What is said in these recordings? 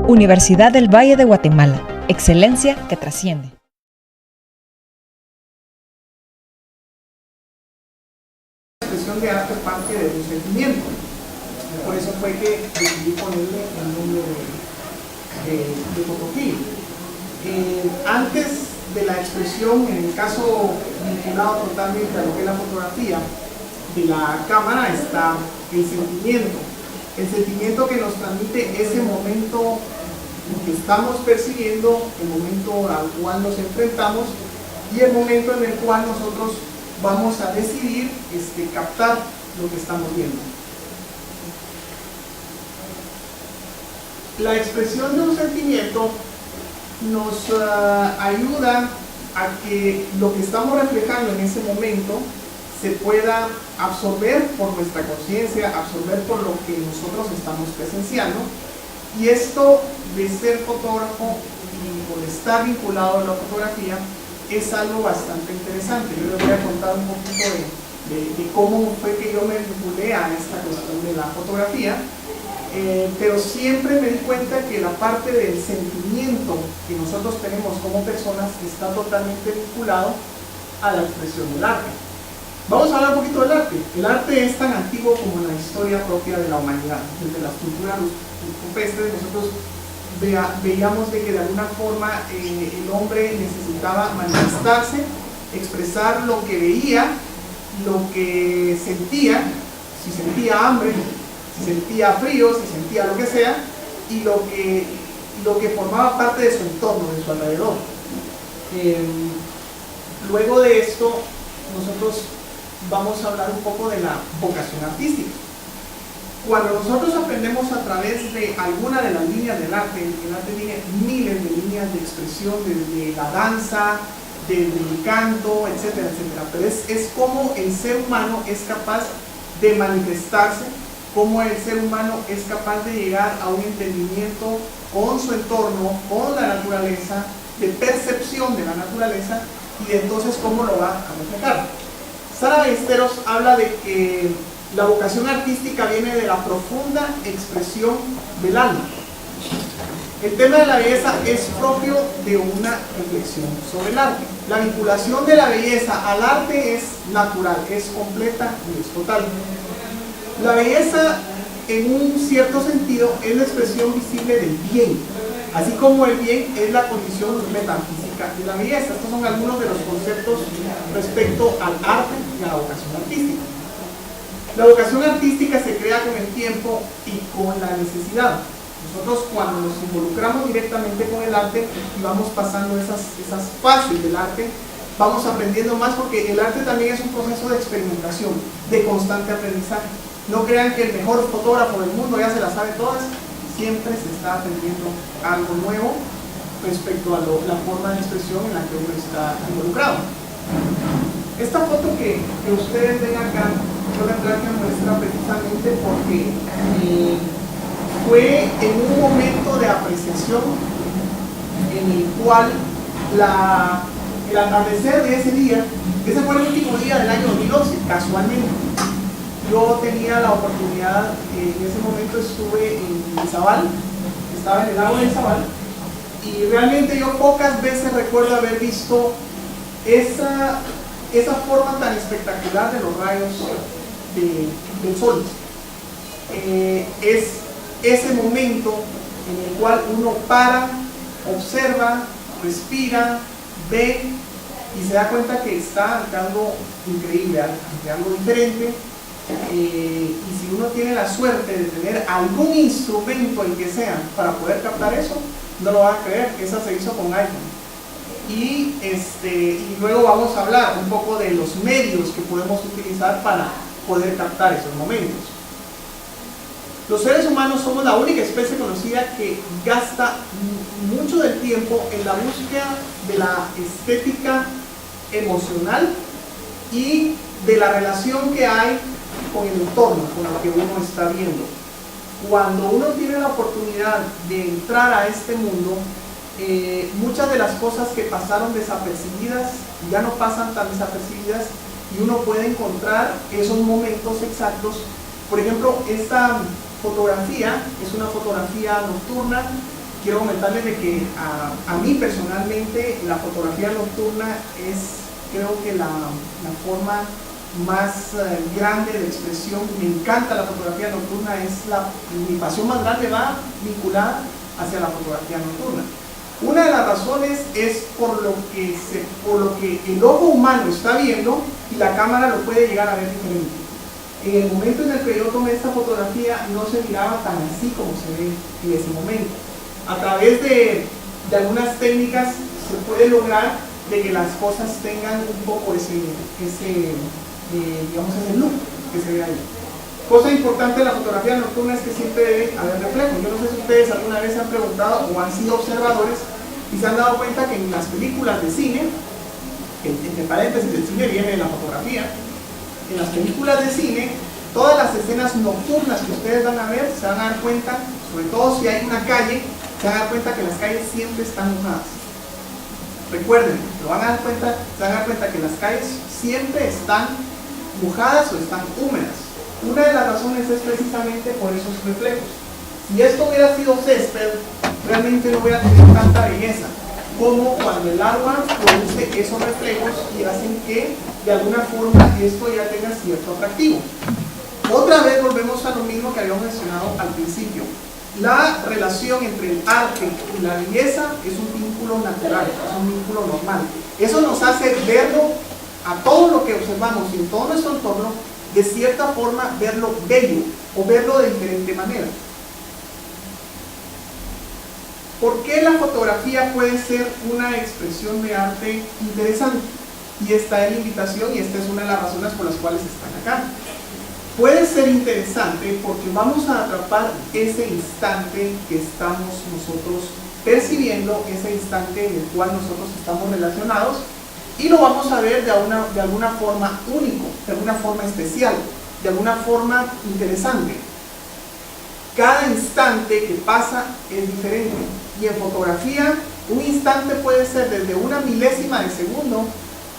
Universidad del Valle de Guatemala. Excelencia que trasciende. La expresión de arte parte de un sentimiento. Por eso fue que decidí ponerle el nombre de fotografía. Antes de la expresión, en el caso vinculado totalmente a lo que es la fotografía de la cámara, está el sentimiento. El sentimiento que nos transmite ese momento que estamos percibiendo, el momento al cual nos enfrentamos y el momento en el cual nosotros vamos a decidir captar lo que estamos viendo. La expresión de un sentimiento nos ayuda a que lo que estamos reflejando en ese momento se pueda absorber por nuestra conciencia, absorber por lo que nosotros estamos presenciando. Y esto de ser fotógrafo y por estar vinculado a la fotografía es algo bastante interesante. Yo les voy a contar un poquito de cómo fue que yo me vinculé a esta cuestión de la fotografía. Pero siempre me di cuenta que la parte del sentimiento que nosotros tenemos como personas está totalmente vinculado a la expresión del arte. Vamos a hablar un poquito del arte. El arte es tan antiguo como la historia propia de la humanidad. Desde las culturas rupestres nosotros veíamos de que de alguna forma el hombre necesitaba manifestarse, expresar lo que veía, lo que sentía, si sentía hambre, si sentía frío, si sentía lo que sea, y lo que formaba parte de su entorno, de su alrededor. Luego de esto, nosotros vamos a hablar un poco de la vocación artística. Cuando nosotros aprendemos a través de alguna de las líneas del arte, el arte tiene miles de líneas de expresión, desde la danza, desde el canto, etcétera, etcétera. Pero es como el ser humano es capaz de manifestarse, cómo el ser humano es capaz de llegar a un entendimiento con su entorno, con la naturaleza, de percepción de la naturaleza, y de entonces cómo lo va a reflejar. Sara Ballesteros habla de que la vocación artística viene de la profunda expresión del alma. El tema de la belleza es propio de una reflexión sobre el arte. La vinculación de la belleza al arte es natural, es completa y es total. La belleza, en un cierto sentido, es la expresión visible del bien, así como el bien es la condición metafísica de la belleza. Estos son algunos de los conceptos respecto al arte y a la vocación artística. La vocación artística se crea con el tiempo y con la necesidad. Nosotros, cuando nos involucramos directamente con el arte y vamos pasando esas fases del arte, vamos aprendiendo más, porque el arte también es un proceso de experimentación, de constante aprendizaje. No crean que el mejor fotógrafo del mundo ya se las sabe todas. Siempre se está aprendiendo algo nuevo respecto a la forma de expresión en la que uno está involucrado. Esta foto que ustedes ven acá, yo la traje a muestra precisamente porque fue en un momento de apreciación en el cual el atardecer de ese día, ese fue el último día del año 2011, casualmente. Yo tenía la oportunidad, en ese momento estuve en Izabal, estaba en el lago de Izabal, y realmente yo pocas veces recuerdo haber visto esa forma tan espectacular de los rayos del sol. Es ese momento en el cual uno para, observa, respira, ve y se da cuenta que está ante algo increíble, ante algo diferente. Y si uno tiene la suerte de tener algún instrumento, el que sea, para poder captar eso, no lo van a creer, esa se hizo con iPhone. Y luego vamos a hablar un poco de los medios que podemos utilizar para poder captar esos momentos. Los seres humanos somos la única especie conocida que gasta mucho del tiempo en la búsqueda de la estética emocional y de la relación que hay con el entorno, con lo que uno está viendo. Cuando uno tiene la oportunidad de entrar a este mundo, muchas de las cosas que pasaron desapercibidas ya no pasan tan desapercibidas, y uno puede encontrar esos momentos exactos. Por ejemplo, esta fotografía es una fotografía nocturna quiero comentarles de que a mí personalmente la fotografía nocturna es, creo que la forma más grande de expresión. Me encanta la fotografía nocturna, mi pasión más grande va vinculada hacia la fotografía nocturna. Una de las razones es por lo que el ojo humano está viendo y la cámara lo puede llegar a ver diferente. En el momento en el que yo tomé esta fotografía no se miraba tan así como se ve en ese momento. A través de algunas técnicas se puede lograr de que las cosas tengan un poco ese look que se ve ahí. Cosa importante de la fotografía nocturna es que siempre debe haber reflejo. Yo no sé si ustedes alguna vez se han preguntado o han sido observadores y se han dado cuenta que en las películas de cine, entre paréntesis, el cine viene de la fotografía, en las películas de cine, todas las escenas nocturnas que ustedes van a ver, se van a dar cuenta, sobre todo si hay una calle, se van a dar cuenta que las calles siempre están mojadas. Recuerden, se van a dar cuenta que las calles siempre están mojadas o están húmedas. Una de las razones es precisamente por esos reflejos. Si esto hubiera sido césped, realmente no hubiera tenido tanta belleza como cuando el agua produce esos reflejos y hacen que de alguna forma esto ya tenga cierto atractivo. Otra vez volvemos a lo mismo que habíamos mencionado al principio. La relación entre el arte y la belleza es un vínculo natural, es un vínculo normal. Eso nos hace verlo a todo lo que observamos y en todo nuestro entorno, de cierta forma verlo bello o verlo de diferente manera. ¿Por qué la fotografía puede ser una expresión de arte interesante? Y esta es la invitación y esta es una de las razones por las cuales están acá. Puede ser interesante porque vamos a atrapar ese instante que estamos nosotros percibiendo, ese instante en el cual nosotros estamos relacionados, y lo vamos a ver de alguna forma único, de alguna forma especial, de alguna forma interesante. Cada instante que pasa es diferente, y en fotografía un instante puede ser desde una milésima de segundo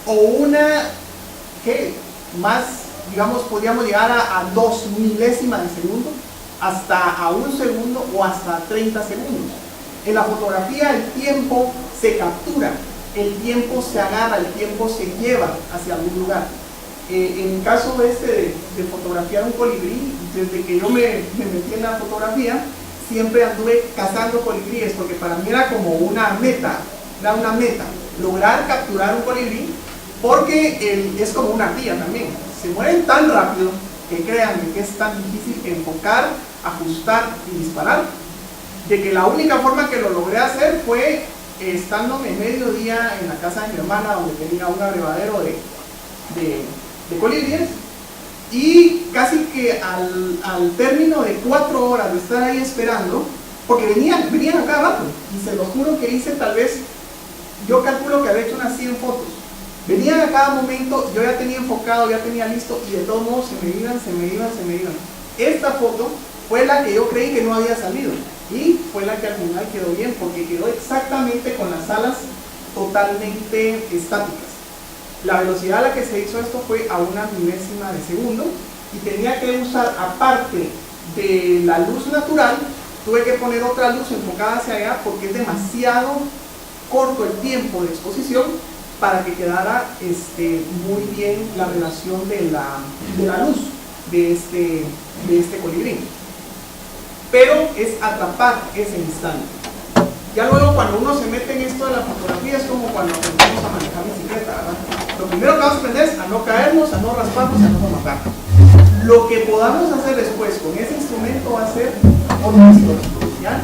o más, digamos, podríamos llegar a 2 milésimas de segundo, hasta a 1 segundo o hasta 30 segundos. En la fotografía el tiempo se captura, el tiempo se agarra, el tiempo se lleva hacia algún lugar. En el caso de fotografiar un colibrí, desde que yo me metí en la fotografía, siempre anduve cazando colibríes, porque para mí era como una meta, lograr capturar un colibrí, porque es como una ardilla también, se mueven tan rápido que créanme que es tan difícil enfocar, ajustar y disparar, de que la única forma que lo logré hacer fue estando en mediodía en la casa de mi hermana, donde tenía un abrevadero de colibríes, y casi que al término de 4 horas de estar ahí esperando, porque venían a cada rato, y se los juro que hice tal vez, yo calculo que había hecho unas 100 fotos, venían a cada momento, yo ya tenía enfocado, ya tenía listo, y de todos modos se me iban. Esta foto fue la que yo creí que no había salido, y fue la que al final quedó bien, porque quedó exactamente con las alas totalmente estáticas. La velocidad a la que se hizo esto fue a 1 milésima de segundo, y tenía que usar, aparte de la luz natural, tuve que poner otra luz enfocada hacia allá, porque es demasiado corto el tiempo de exposición para que quedara muy bien la relación de la luz de este colibrí. Pero es atrapar ese instante. Ya luego cuando uno se mete en esto de la fotografía es como cuando aprendemos a manejar bicicleta, ¿verdad? Lo primero que vamos a aprender es a no caernos, a no rasparnos, a no matarnos. Lo que podamos hacer después con ese instrumento va a ser otra historia, ¿ya?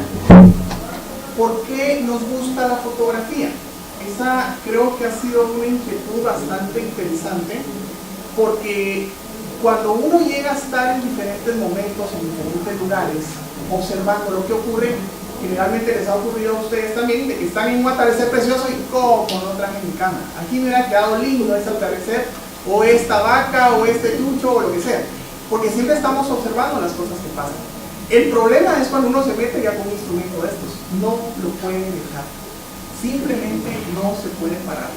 ¿Por qué nos gusta la fotografía? Esa creo que ha sido una inquietud bastante interesante, porque cuando uno llega a estar en diferentes momentos, en diferentes lugares, observando lo que ocurre, generalmente les ha ocurrido a ustedes también, de que están en un atardecer precioso y ¿cómo no traje mi cámara? Aquí me hubiera quedado lindo este atardecer, o esta vaca, o este chucho, o lo que sea, porque siempre estamos observando las cosas que pasan. El problema es cuando uno se mete ya con un instrumento de estos, no lo pueden dejar, simplemente no se puede parar,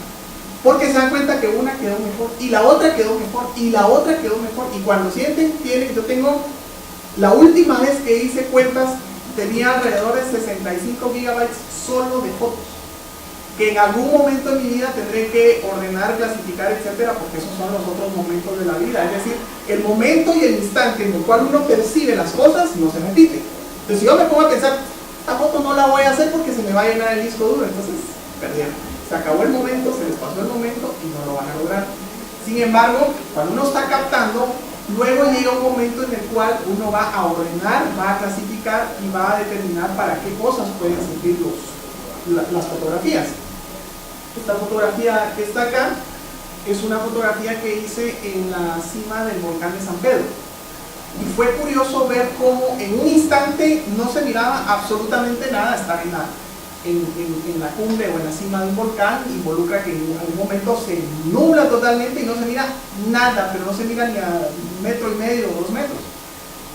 porque se dan cuenta que una quedó mejor, y la otra quedó mejor, y la otra quedó mejor, y cuando sienten, yo tengo, la última vez que hice cuentas, tenía alrededor de 65 gigabytes solo de fotos, que en algún momento de mi vida tendré que ordenar, clasificar, etcétera, porque esos son los otros momentos de la vida. Es decir, el momento y el instante en el cual uno percibe las cosas no se repite. Entonces, si yo me pongo a pensar, esta foto no la voy a hacer porque se me va a llenar el disco duro, entonces perdieron. Se acabó el momento, se les pasó el momento y no lo van a lograr. Sin embargo, cuando uno está captando, luego llega un momento en el cual uno va a ordenar, va a clasificar y va a determinar para qué cosas pueden servir las fotografías. Esta fotografía que está acá es una fotografía que hice en la cima del volcán de San Pedro. Y fue curioso ver cómo en un instante no se miraba absolutamente nada. Estar en la cumbre o en la cima de un volcán involucra que en algún momento se nubla totalmente y no se mira nada, pero no se mira ni a 1,5 metros o 2 metros.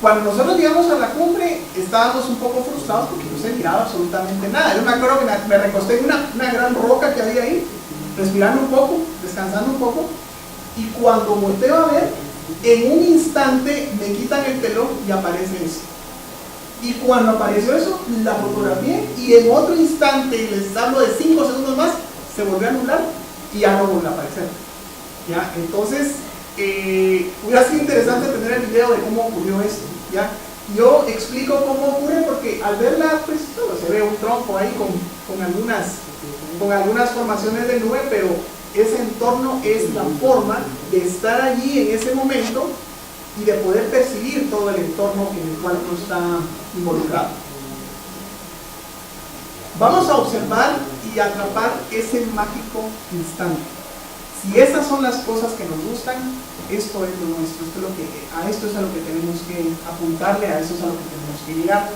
Cuando nosotros llegamos a la cumbre estábamos un poco frustrados porque no se miraba absolutamente nada. Yo me acuerdo que me recosté en una gran roca que había ahí, respirando un poco, descansando un poco, y cuando volteo a ver, en un instante me quitan el telón y aparece eso. Y cuando apareció eso, la fotografié y en otro instante, les hablo de 5 segundos más, se volvió a nublar y ya no volvió a aparecer. ¿Ya? Entonces, hubiera sido interesante tener el video de cómo ocurrió esto. ¿Ya? Yo explico cómo ocurre porque al verla, pues solo se ve un tronco ahí con algunas formaciones de nube, pero ese entorno es la forma de estar allí en ese momento y de poder percibir todo el entorno en el cual uno está involucrado. Vamos a observar y atrapar ese mágico instante. Si esas son las cosas que nos gustan, esto es lo nuestro, a esto es a lo que tenemos que apuntarle, a eso es a lo que tenemos que llegar.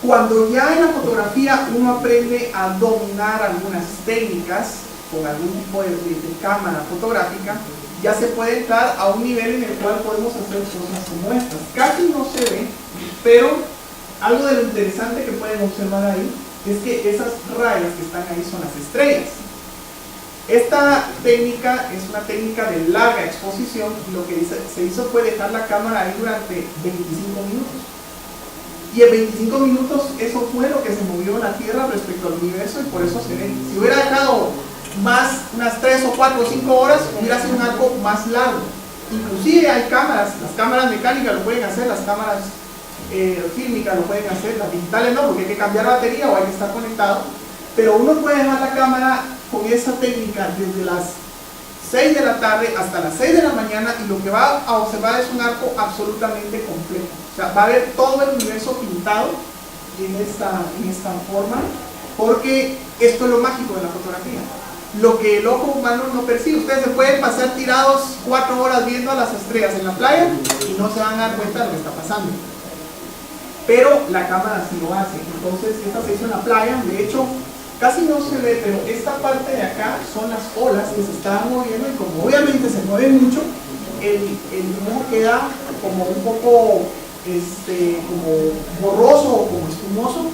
Cuando ya en la fotografía uno aprende a dominar algunas técnicas con algún tipo de cámara fotográfica, ya se puede entrar a un nivel en el cual podemos hacer cosas como estas. Casi no se ve, pero algo de lo interesante que pueden observar ahí es que esas rayas que están ahí son las estrellas. Esta técnica es una técnica de larga exposición y lo que se hizo fue dejar la cámara ahí durante 25 minutos. Y en 25 minutos eso fue lo que se movió la Tierra respecto al universo y por eso se ve. Si hubiera dejado más unas 3 o 4 o 5 horas, hubiera sido un arco más largo. Inclusive hay cámaras, las cámaras mecánicas lo pueden hacer, las cámaras fílmicas lo pueden hacer, las digitales no, porque hay que cambiar batería o hay que estar conectado, pero uno puede dejar la cámara con esa técnica desde las 6 de la tarde hasta las 6 de la mañana y lo que va a observar es un arco absolutamente completo. O sea, va a ver todo el universo pintado en esta forma, porque esto es lo mágico de la fotografía. Lo que el ojo humano no percibe. Ustedes se pueden pasar tirados 4 horas viendo a las estrellas en la playa y no se van a dar cuenta de lo que está pasando. Pero la cámara sí lo hace. Entonces, esta se hizo en la playa. De hecho, casi no se ve, pero esta parte de acá son las olas que se estaban moviendo y como obviamente se mueven mucho, el dibujo queda como un poco como borroso o como espumoso.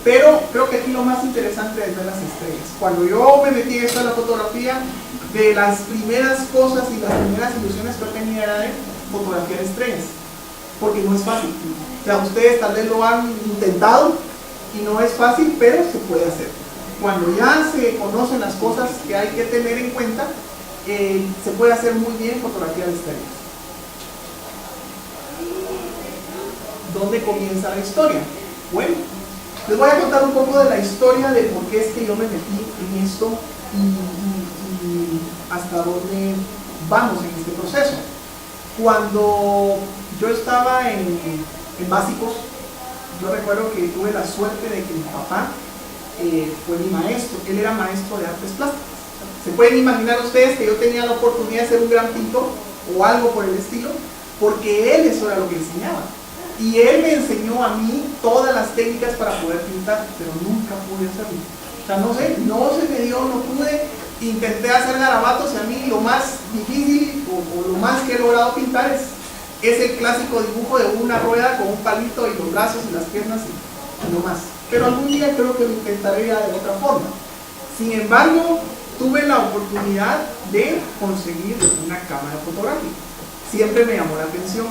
Pero creo que aquí lo más interesante es ver las estrellas. Cuando yo me metí en esto de la fotografía, de las primeras cosas y las primeras ilusiones que yo tenía era de fotografiar estrellas, porque no es fácil. O sea, ustedes tal vez lo han intentado y no es fácil, pero se puede hacer. Cuando ya se conocen las cosas que hay que tener en cuenta, se puede hacer muy bien fotografía de estrellas. ¿Dónde comienza la historia? Bueno, les voy a contar un poco de la historia de por qué es que yo me metí en esto y hasta dónde vamos en este proceso. Cuando yo estaba en básicos, yo recuerdo que tuve la suerte de que mi papá fue mi maestro. Él era maestro de artes plásticas. ¿Se pueden imaginar ustedes que yo tenía la oportunidad de ser un gran pintor o algo por el estilo? Porque él eso era lo que enseñaba. Y él me enseñó a mí todas las técnicas para poder pintar, pero nunca pude hacerlo. O sea, no sé, no se me dio, no pude. Intenté hacer garabatos y a mí lo más difícil o lo más que he logrado pintar es el clásico dibujo de una rueda con un palito y los brazos y las piernas y no más. Pero algún día creo que lo intentaré ya de otra forma. Sin embargo, tuve la oportunidad de conseguir una cámara fotográfica. Siempre me llamó la atención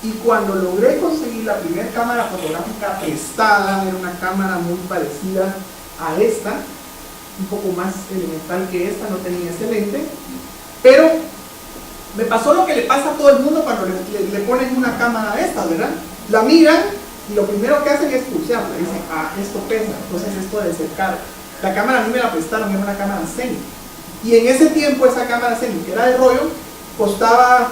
Y cuando logré conseguir la primera cámara fotográfica prestada, era una cámara muy parecida a esta, un poco más elemental que esta, no tenía ese lente, pero me pasó lo que le pasa a todo el mundo cuando le ponen una cámara a esta, ¿verdad? La miran y lo primero que hacen es pulsearla, dicen, ah, esto pesa, entonces esto debe ser caro. La cámara a mí me la prestaron, era una cámara Zen. Y en ese tiempo esa cámara Zen, que era de rollo, costaba,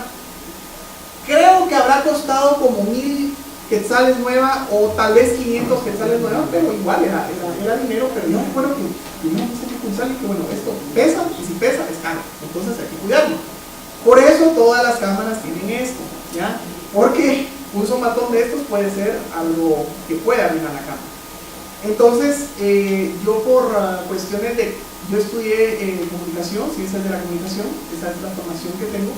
creo que habrá costado como 1000 quetzales nueva o tal vez 500 quetzales nueva, pero igual era dinero, pero yo recuerdo que no sé qué pulsar y que bueno, esto pesa, y si pesa es caro, entonces hay que cuidarlo. Por eso todas las cámaras tienen esto, ¿ya? Porque un somatón de estos puede ser algo que puede arruinar la cámara. Entonces, yo por cuestiones de, yo estudié comunicación, ciencias de la comunicación, esa es la formación que tengo,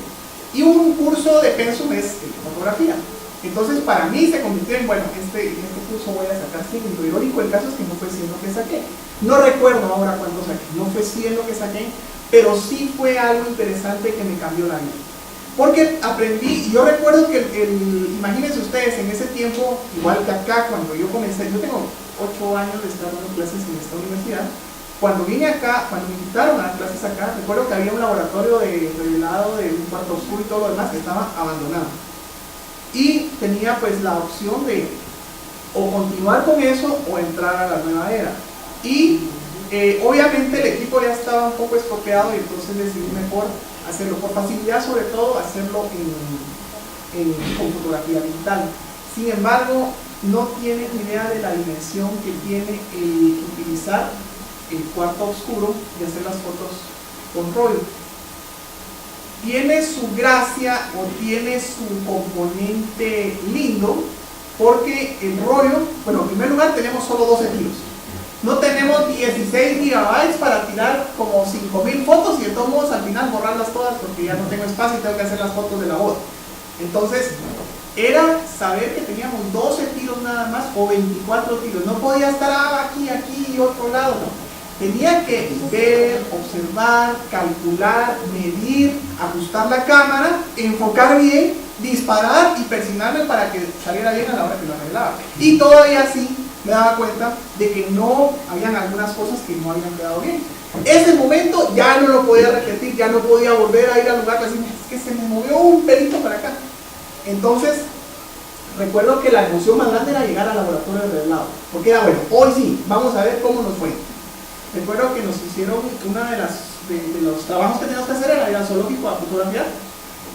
y un curso de pensum es fotografía. Entonces, para mí se convirtió en, bueno, en este curso voy a sacar 100, y lo irónico del caso es que no fue 100 lo que saqué. No recuerdo ahora cuánto saqué, no fue 100 lo que saqué, pero sí fue algo interesante que me cambió la vida. Porque aprendí, yo recuerdo que imagínense ustedes, en ese tiempo, igual que acá, cuando yo comencé, yo tengo 8 años de estar dando clases en esta universidad. Cuando vine acá, cuando me invitaron a dar clases acá, recuerdo que había un laboratorio de revelado de un cuarto oscuro y todo lo demás que estaba abandonado. Y tenía pues la opción de o continuar con eso o entrar a la nueva era. Y obviamente el equipo ya estaba un poco estropeado y entonces decidí mejor hacerlo por facilidad, sobre todo hacerlo con fotografía digital. Sin embargo, no tienen idea de la dimensión que tiene utilizar el cuarto oscuro y hacer las fotos con rollo. Tiene su gracia o tiene su componente lindo porque el rollo, bueno, en primer lugar tenemos solo 12 tiros. No tenemos 16 gigabytes para tirar como 5000 fotos y de todos modos al final borrarlas todas porque ya no tengo espacio y tengo que hacer las fotos de la boda. Entonces, era saber que teníamos 12 tiros nada más o 24 tiros. No podía estar aquí y otro lado, no. Tenía que ver, observar, calcular, medir, ajustar la cámara, enfocar bien, disparar y persignarme para que saliera bien a la hora que lo arreglaba. Y todavía así me daba cuenta de que no habían algunas cosas que no habían quedado bien. Ese momento ya no lo podía repetir, ya no podía volver a ir al lugar, así, es que se me movió un pelito para acá. Entonces, recuerdo que la emoción más grande era llegar al laboratorio de revelado, porque era bueno, hoy sí, vamos a ver cómo nos fue. Recuerdo que nos hicieron una de los trabajos que teníamos que hacer era ir al zoológico a fotografiar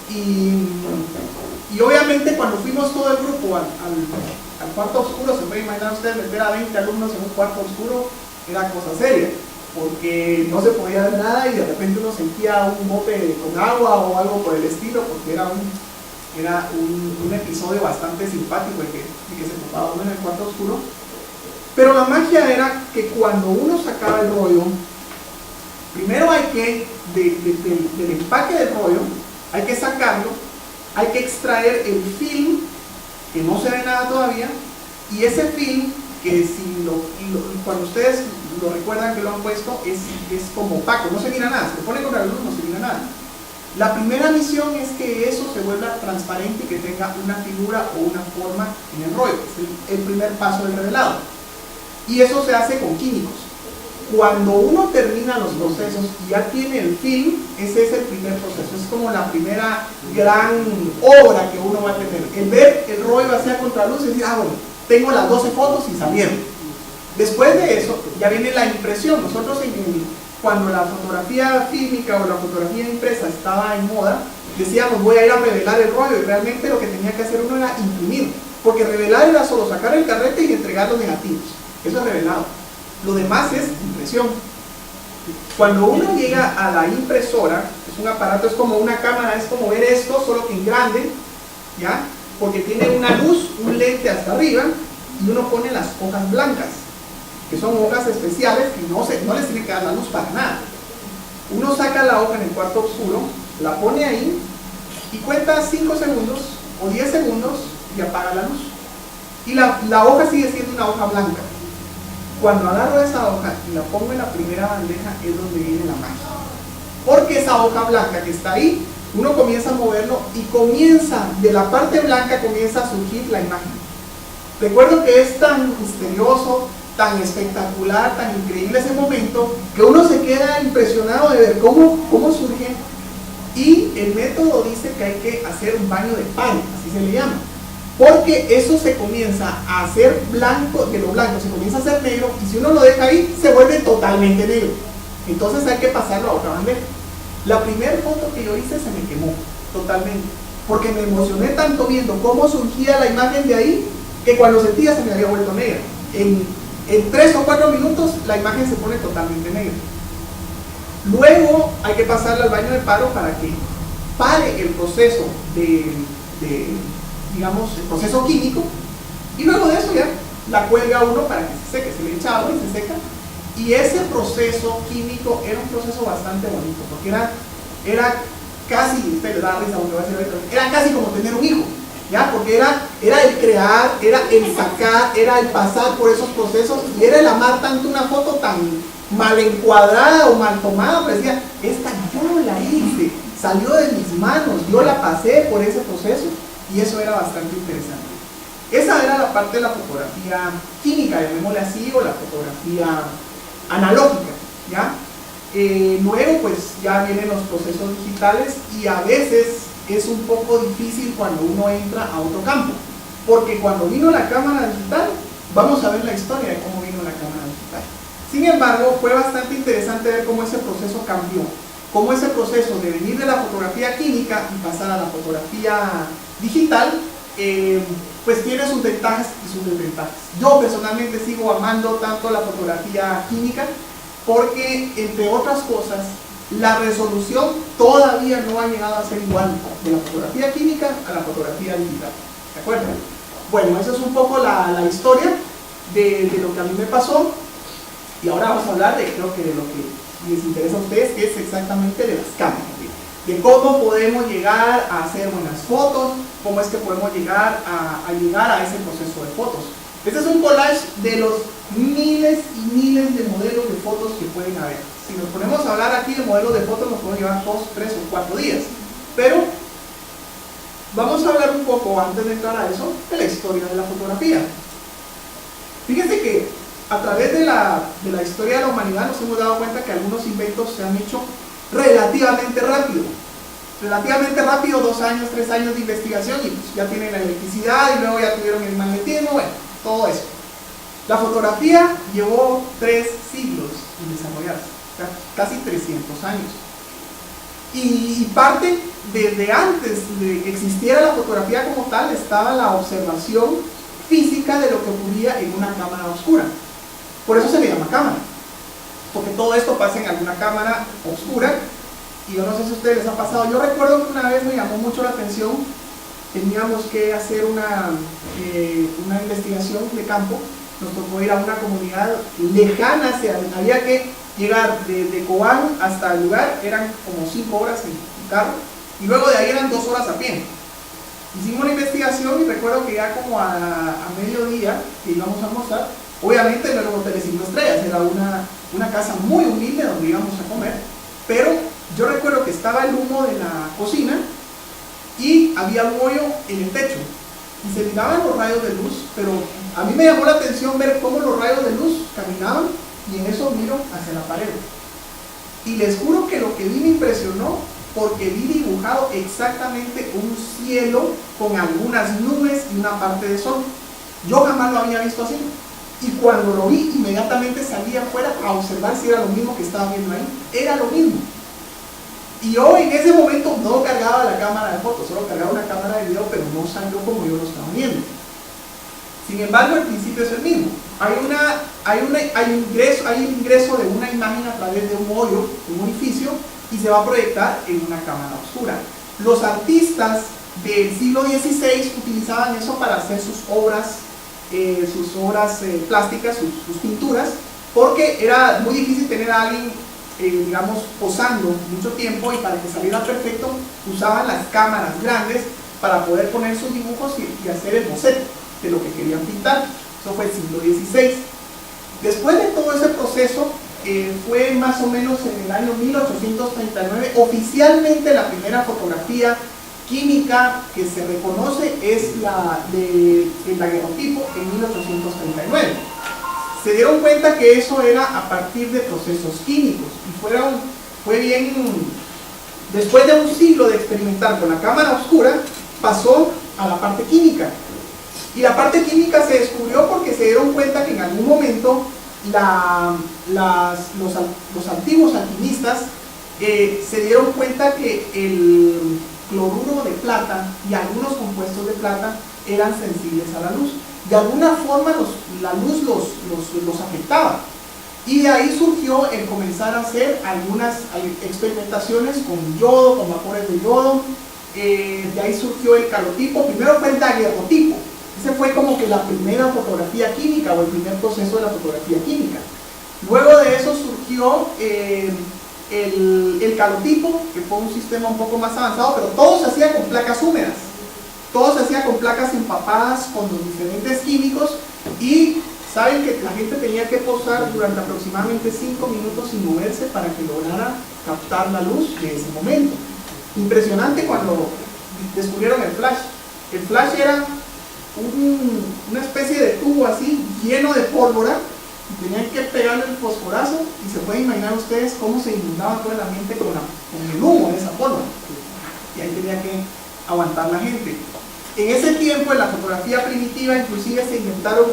y obviamente cuando fuimos todo el grupo al cuarto oscuro, se puede imaginar ustedes meter a 20 alumnos en un cuarto oscuro, era cosa seria, porque no se podía ver nada y de repente uno sentía un bote con agua o algo por el estilo, porque era un episodio bastante simpático de que se topaba uno en el cuarto oscuro. Pero la magia era que cuando uno sacaba el rollo, primero hay que, del empaque del rollo, hay que sacarlo, hay que extraer el film, que no se ve nada todavía, y ese film, que si cuando ustedes lo recuerdan que lo han puesto, es como opaco, no se mira nada, se pone con la luz, no se mira nada. La primera misión es que eso se vuelva transparente y que tenga una figura o una forma en el rollo, es el primer paso del revelado. Y eso se hace con químicos. Cuando uno termina los procesos y ya tiene el film, ese es el primer proceso, es como la primera gran obra que uno va a tener. El ver el rollo hacia contraluz y decir, ah bueno, tengo las 12 fotos y salieron. Después de eso, ya viene la impresión. Nosotros cuando la fotografía fílmica o la fotografía impresa estaba en moda, decíamos voy a ir a revelar el rollo y realmente lo que tenía que hacer uno era imprimir, porque revelar era solo sacar el carrete y entregar los negativos. Eso es revelado. Lo demás es impresión. Cuando uno llega a la impresora, es un aparato, es como una cámara, es como ver esto, solo que en grande, ¿ya? Porque tiene una luz, un lente hasta arriba, y uno pone las hojas blancas, que son hojas especiales que no les tiene que dar la luz para nada. Uno saca la hoja en el cuarto oscuro, la pone ahí, y cuenta 5 segundos o 10 segundos y apaga la luz. Y la hoja sigue siendo una hoja blanca. Cuando agarro esa hoja y la pongo en la primera bandeja es donde viene la magia. Porque esa hoja blanca que está ahí uno comienza a moverlo y comienza, de la parte blanca comienza a surgir la imagen. Recuerdo que es tan misterioso, tan espectacular, tan increíble ese momento, que uno se queda impresionado de ver cómo surge, y el método dice que hay que hacer un baño de paro, así se le llama, porque eso se comienza a hacer blanco, de lo blanco se comienza a hacer negro, y si uno lo deja ahí, se vuelve totalmente negro. Entonces hay que pasarlo a otra bandeja. La primera foto que yo hice se me quemó totalmente, porque me emocioné tanto viendo cómo surgía la imagen de ahí, que cuando sentía se me había vuelto negra. En 3 o 4 minutos la imagen se pone totalmente negra. Luego hay que pasarla al baño de paro para que pare el proceso digamos, el proceso químico, y luego de eso ya la cuelga uno para que se seque, se le echa agua y se seca. Y ese proceso químico era un proceso bastante bonito, porque era casi, usted le da risa porque va a decir ahorita, era casi como tener un hijo, ¿ya? Porque era el crear, era el sacar, era el pasar por esos procesos, y era el amar tanto una foto tan mal encuadrada o mal tomada, pero decía, esta yo la hice, salió de mis manos, yo la pasé por ese proceso, y eso era bastante interesante. Esa era la parte de la fotografía química, llamémosle así, o la fotografía analógica, ¿ya? Luego pues ya vienen los procesos digitales, y a veces es un poco difícil cuando uno entra a otro campo, porque cuando vino la cámara digital, vamos a ver la historia de cómo vino la cámara digital. Sin embargo, fue bastante interesante ver cómo ese proceso cambió, cómo ese proceso de venir de la fotografía química y pasar a la fotografía digital, pues tiene sus ventajas y sus desventajas. Yo personalmente sigo amando tanto la fotografía química porque, entre otras cosas, la resolución todavía no ha llegado a ser igual de la fotografía química a la fotografía digital. ¿De acuerdo? Bueno, esa es un poco la historia de lo que a mí me pasó, y ahora vamos a hablar creo que de lo que les interesa a ustedes, que es exactamente de las cámaras, de cómo podemos llegar a hacer buenas fotos, cómo es que podemos llegar a llegar a ese proceso de fotos. Este es un collage de los miles y miles de modelos de fotos que pueden haber. Si nos ponemos a hablar aquí de modelos de fotos, nos podemos llevar 2, 3 o 4 días. Pero vamos a hablar un poco, antes de entrar a eso, de la historia de la fotografía. Fíjense que a través de la historia de la humanidad nos hemos dado cuenta que algunos inventos se han hecho relativamente rápido. Relativamente rápido, 2 años, 3 años de investigación, y pues ya tienen la electricidad, y luego ya tuvieron el magnetismo, bueno, todo eso. La fotografía llevó 3 siglos en desarrollarse, o sea, casi 300 años. Y parte, desde antes de que existiera la fotografía como tal, estaba la observación física de lo que ocurría en una cámara oscura. Por eso se le llama cámara, porque todo esto pasa en alguna cámara oscura. Y yo no sé si a ustedes les ha pasado. Yo recuerdo que una vez me llamó mucho la atención. Teníamos que hacer una investigación de campo. Nos tocó ir a una comunidad lejana, había que llegar desde Cobán hasta el lugar, eran como 5 horas en carro, y luego de ahí eran 2 horas a pie. Hicimos una investigación, y recuerdo que ya como a mediodía, que íbamos a almorzar, obviamente no era un hotel de 5 estrellas, era una casa muy humilde donde íbamos a comer, pero yo recuerdo que estaba el humo de la cocina y había un hoyo en el techo y se miraban los rayos de luz, pero a mí me llamó la atención ver cómo los rayos de luz caminaban, y en eso miro hacia la pared, y les juro que lo que vi me impresionó, porque vi dibujado exactamente un cielo con algunas nubes y una parte de sol. Yo jamás lo había visto así, y cuando lo vi inmediatamente salí afuera a observar si era lo mismo que estaba viendo ahí. Era lo mismo. Y yo en ese momento no cargaba la cámara de fotos, solo cargaba una cámara de video, pero no salió como yo lo estaba viendo. Sin embargo, el principio es el mismo. Hay un ingreso de una imagen a través de un hoyo, un orificio, y se va a proyectar en una cámara oscura. Los artistas del siglo XVI utilizaban eso para hacer sus obras plásticas, sus pinturas, porque era muy difícil tener a alguien digamos, posando mucho tiempo, y para que saliera perfecto usaban las cámaras grandes para poder poner sus dibujos y hacer el boceto de lo que querían pintar. Eso fue el siglo XVI. Después de todo ese proceso, fue más o menos en el año 1839. Oficialmente la primera fotografía química que se reconoce es la del daguerrotipo en 1839. Se dieron cuenta que eso era a partir de procesos químicos y fue bien, después de un siglo de experimentar con la cámara oscura, pasó a la parte química. Y la parte química se descubrió porque se dieron cuenta que en algún momento los antiguos alquimistas se dieron cuenta que el cloruro de plata y algunos compuestos de plata eran sensibles a la luz. De alguna forma la luz los afectaba. Y de ahí surgió el comenzar a hacer algunas experimentaciones con yodo, con vapores de yodo. De ahí surgió el calotipo. Primero fue el daguerrotipo. Ese fue como que la primera fotografía química o el primer proceso de la fotografía química. Luego de eso surgió el calotipo, que fue un sistema un poco más avanzado, pero todo se hacía con placas húmedas. Todo se hacía con placas empapadas con los diferentes químicos y saben que la gente tenía que posar durante aproximadamente 5 minutos sin moverse para que lograra captar la luz de ese momento. Impresionante cuando descubrieron el flash. El flash era una especie de tubo así lleno de pólvora y tenían que pegarle el fosforazo y se pueden imaginar ustedes cómo se inundaba todo el ambiente con el humo de esa pólvora y ahí tenía que aguantar la gente. En ese tiempo en la fotografía primitiva inclusive se inventaron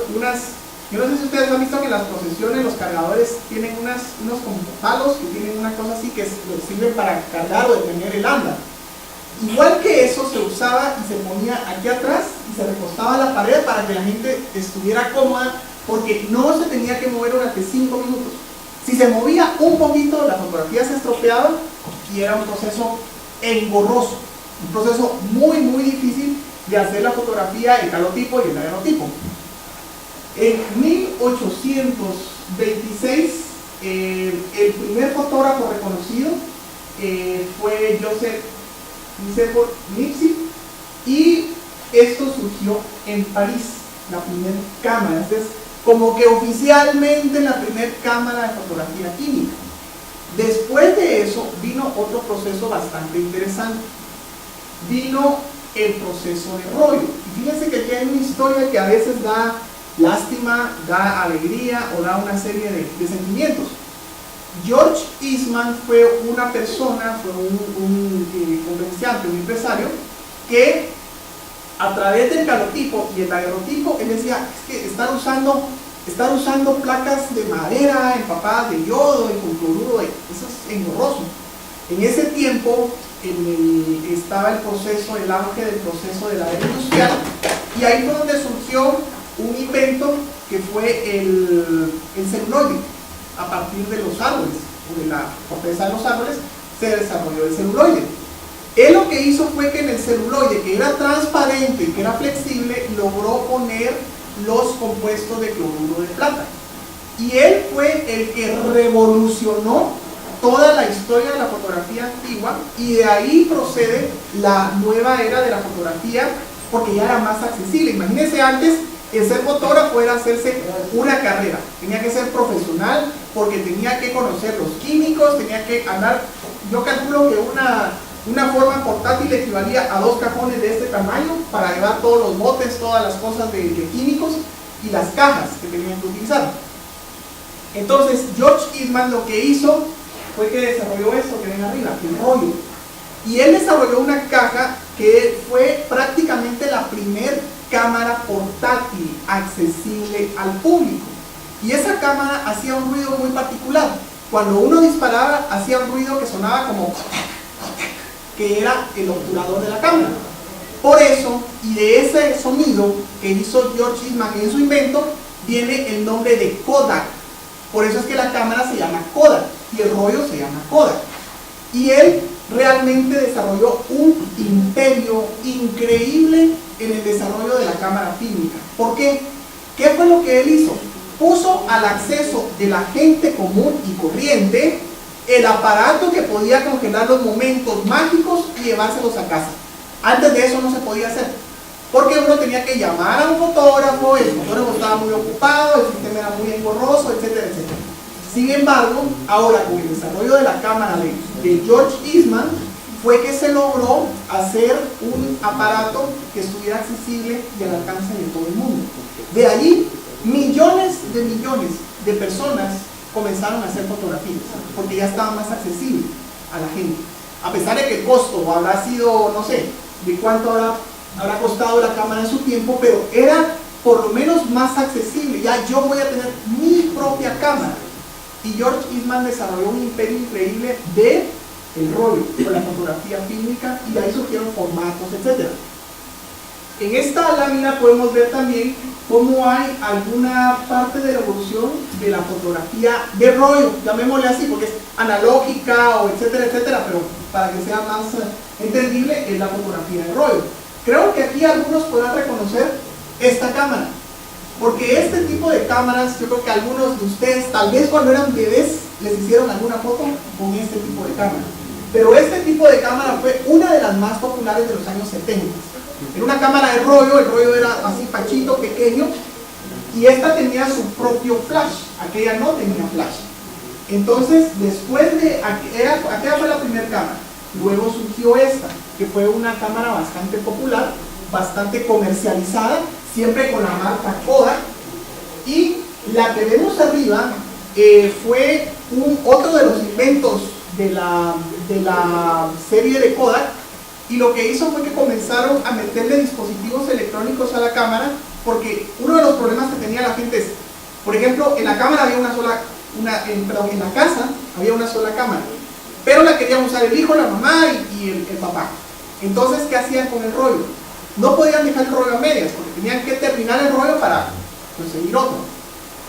yo no sé si ustedes han visto que en las procesiones los cargadores tienen unos como palos que tienen una cosa así que sirven para cargar o detener el anda. Igual que eso se usaba y se ponía aquí atrás y se recostaba a la pared para que la gente estuviera cómoda porque no se tenía que mover durante 5 minutos. Si se movía un poquito la fotografía se estropeaba y era un proceso engorroso, un proceso muy muy difícil de hacer la fotografía, el calotipo y el daguerrotipo. En 1826 el primer fotógrafo reconocido fue Joseph Lipsy y esto surgió en París, la primera cámara. Este es como que oficialmente la primera cámara de fotografía química. Después de eso vino otro proceso bastante interesante. Vino el proceso de rollo. Y fíjense que aquí hay una historia que a veces da lástima, da alegría o da una serie de sentimientos. George Eastman fue una persona, fue un comerciante, un empresario, que a través del calotipo y el daguerrotipo, él decía, es que están usando placas de madera empapadas de yodo y con cloruro, eso es engorroso. En ese tiempo estaba el auge del proceso de la era industrial, y ahí fue donde surgió un invento que fue el celuloide. A partir de los árboles, o de la corteza de los árboles, se desarrolló el celuloide. Él lo que hizo fue que en el celuloide, que era transparente y que era flexible, logró poner los compuestos de cloruro de plata. Y él fue el que revolucionó toda la historia de la fotografía antigua, y de ahí procede la nueva era de la fotografía, porque ya era más accesible. Imagínense, antes el ser fotógrafo era hacerse una carrera, tenía que ser profesional porque tenía que conocer los químicos, tenía que andar, yo calculo que una forma portátil equivalía a 2 cajones de este tamaño para llevar todos los botes, todas las cosas de químicos y las cajas que tenían que utilizar. Entonces George Eastman lo que hizo fue que desarrolló esto que ven arriba, el rollo, y él desarrolló una caja que fue prácticamente la primer cámara portátil accesible al público, y esa cámara hacía un ruido muy particular. Cuando uno disparaba hacía un ruido que sonaba como que era el obturador de la cámara. Por eso, y de ese sonido que hizo George Eastman en su invento, viene el nombre de Kodak. Por eso es que la cámara se llama Kodak y el rollo se llama Kodak. Y él realmente desarrolló un imperio increíble en el desarrollo de la cámara fílmica. ¿Por qué? ¿Qué fue lo que él hizo? Puso al acceso de la gente común y corriente el aparato que podía congelar los momentos mágicos y llevárselos a casa. Antes de eso no se podía hacer, porque uno tenía que llamar a un fotógrafo, el fotógrafo estaba muy ocupado, el sistema era muy engorroso, etcétera, etcétera. Sin embargo, ahora con el desarrollo de la cámara de George Eastman, fue que se logró hacer un aparato que estuviera accesible y al alcance de todo el mundo. De allí, millones de personas comenzaron a hacer fotografías, porque ya estaba más accesible a la gente. A pesar de que el costo habrá sido, no sé, de cuánto habrá costado la cámara en su tiempo, pero era por lo menos más accesible. Ya yo voy a tener mi propia cámara. Y George Eastman desarrolló un imperio increíble de el rollo, con la fotografía fílmica, y de ahí surgieron formatos, etc. En esta lámina podemos ver también cómo hay alguna parte de la evolución de la fotografía de rollo, llamémosle así, porque es analógica o etcétera, etcétera, pero para que sea más entendible, es la fotografía de rollo. Creo que aquí algunos podrán reconocer esta cámara, porque este tipo de cámaras, yo creo que algunos de ustedes, tal vez cuando eran bebés, les hicieron alguna foto con este tipo de cámara. Pero este tipo de cámara fue una de las más populares de los años 70. Era una cámara de rollo, el rollo era así pachito, pequeño, y esta tenía su propio flash, aquella no tenía flash. Entonces, después de, aquella fue la primera cámara, luego surgió esta, que fue una cámara bastante popular, bastante comercializada, siempre con la marca Kodak, y la que vemos arriba fue otro de los inventos de la serie de Kodak, y lo que hizo fue que comenzaron a meterle dispositivos electrónicos a la cámara, porque uno de los problemas que tenía la gente es, por ejemplo, en la cámara había en la casa había una sola cámara, pero la querían usar el hijo, la mamá y el papá. Entonces, ¿qué hacían con el rollo? No podían dejar el rollo a medias, porque tenían que terminar el rollo para conseguir otro.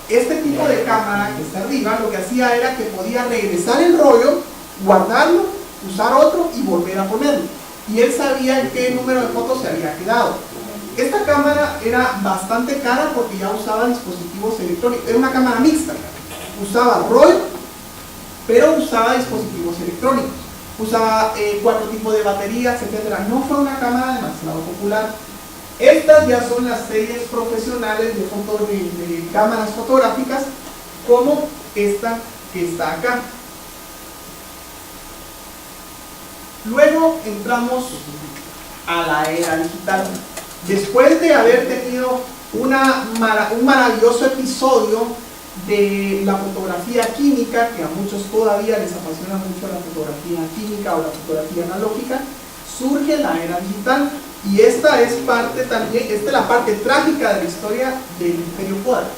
Este tipo de cámara que está arriba, lo que hacía era que podía regresar el rollo, guardarlo, usar otro y volver a ponerlo. Y él sabía en qué número de fotos se había quedado. Esta cámara era bastante cara porque ya usaba dispositivos electrónicos. Era una cámara mixta. Usaba rollo, pero usaba dispositivos electrónicos. Usaba 4 tipos de baterías, etc. No fue una cámara demasiado popular. Estas ya son las series profesionales de cámaras fotográficas, como esta que está acá. Luego entramos a la era digital. Después de haber tenido un maravilloso episodio de la fotografía química, que a muchos todavía les apasiona mucho la fotografía química o la fotografía analógica, surge la era digital, y esta es parte también, esta es la parte trágica de la historia del imperio Kodak.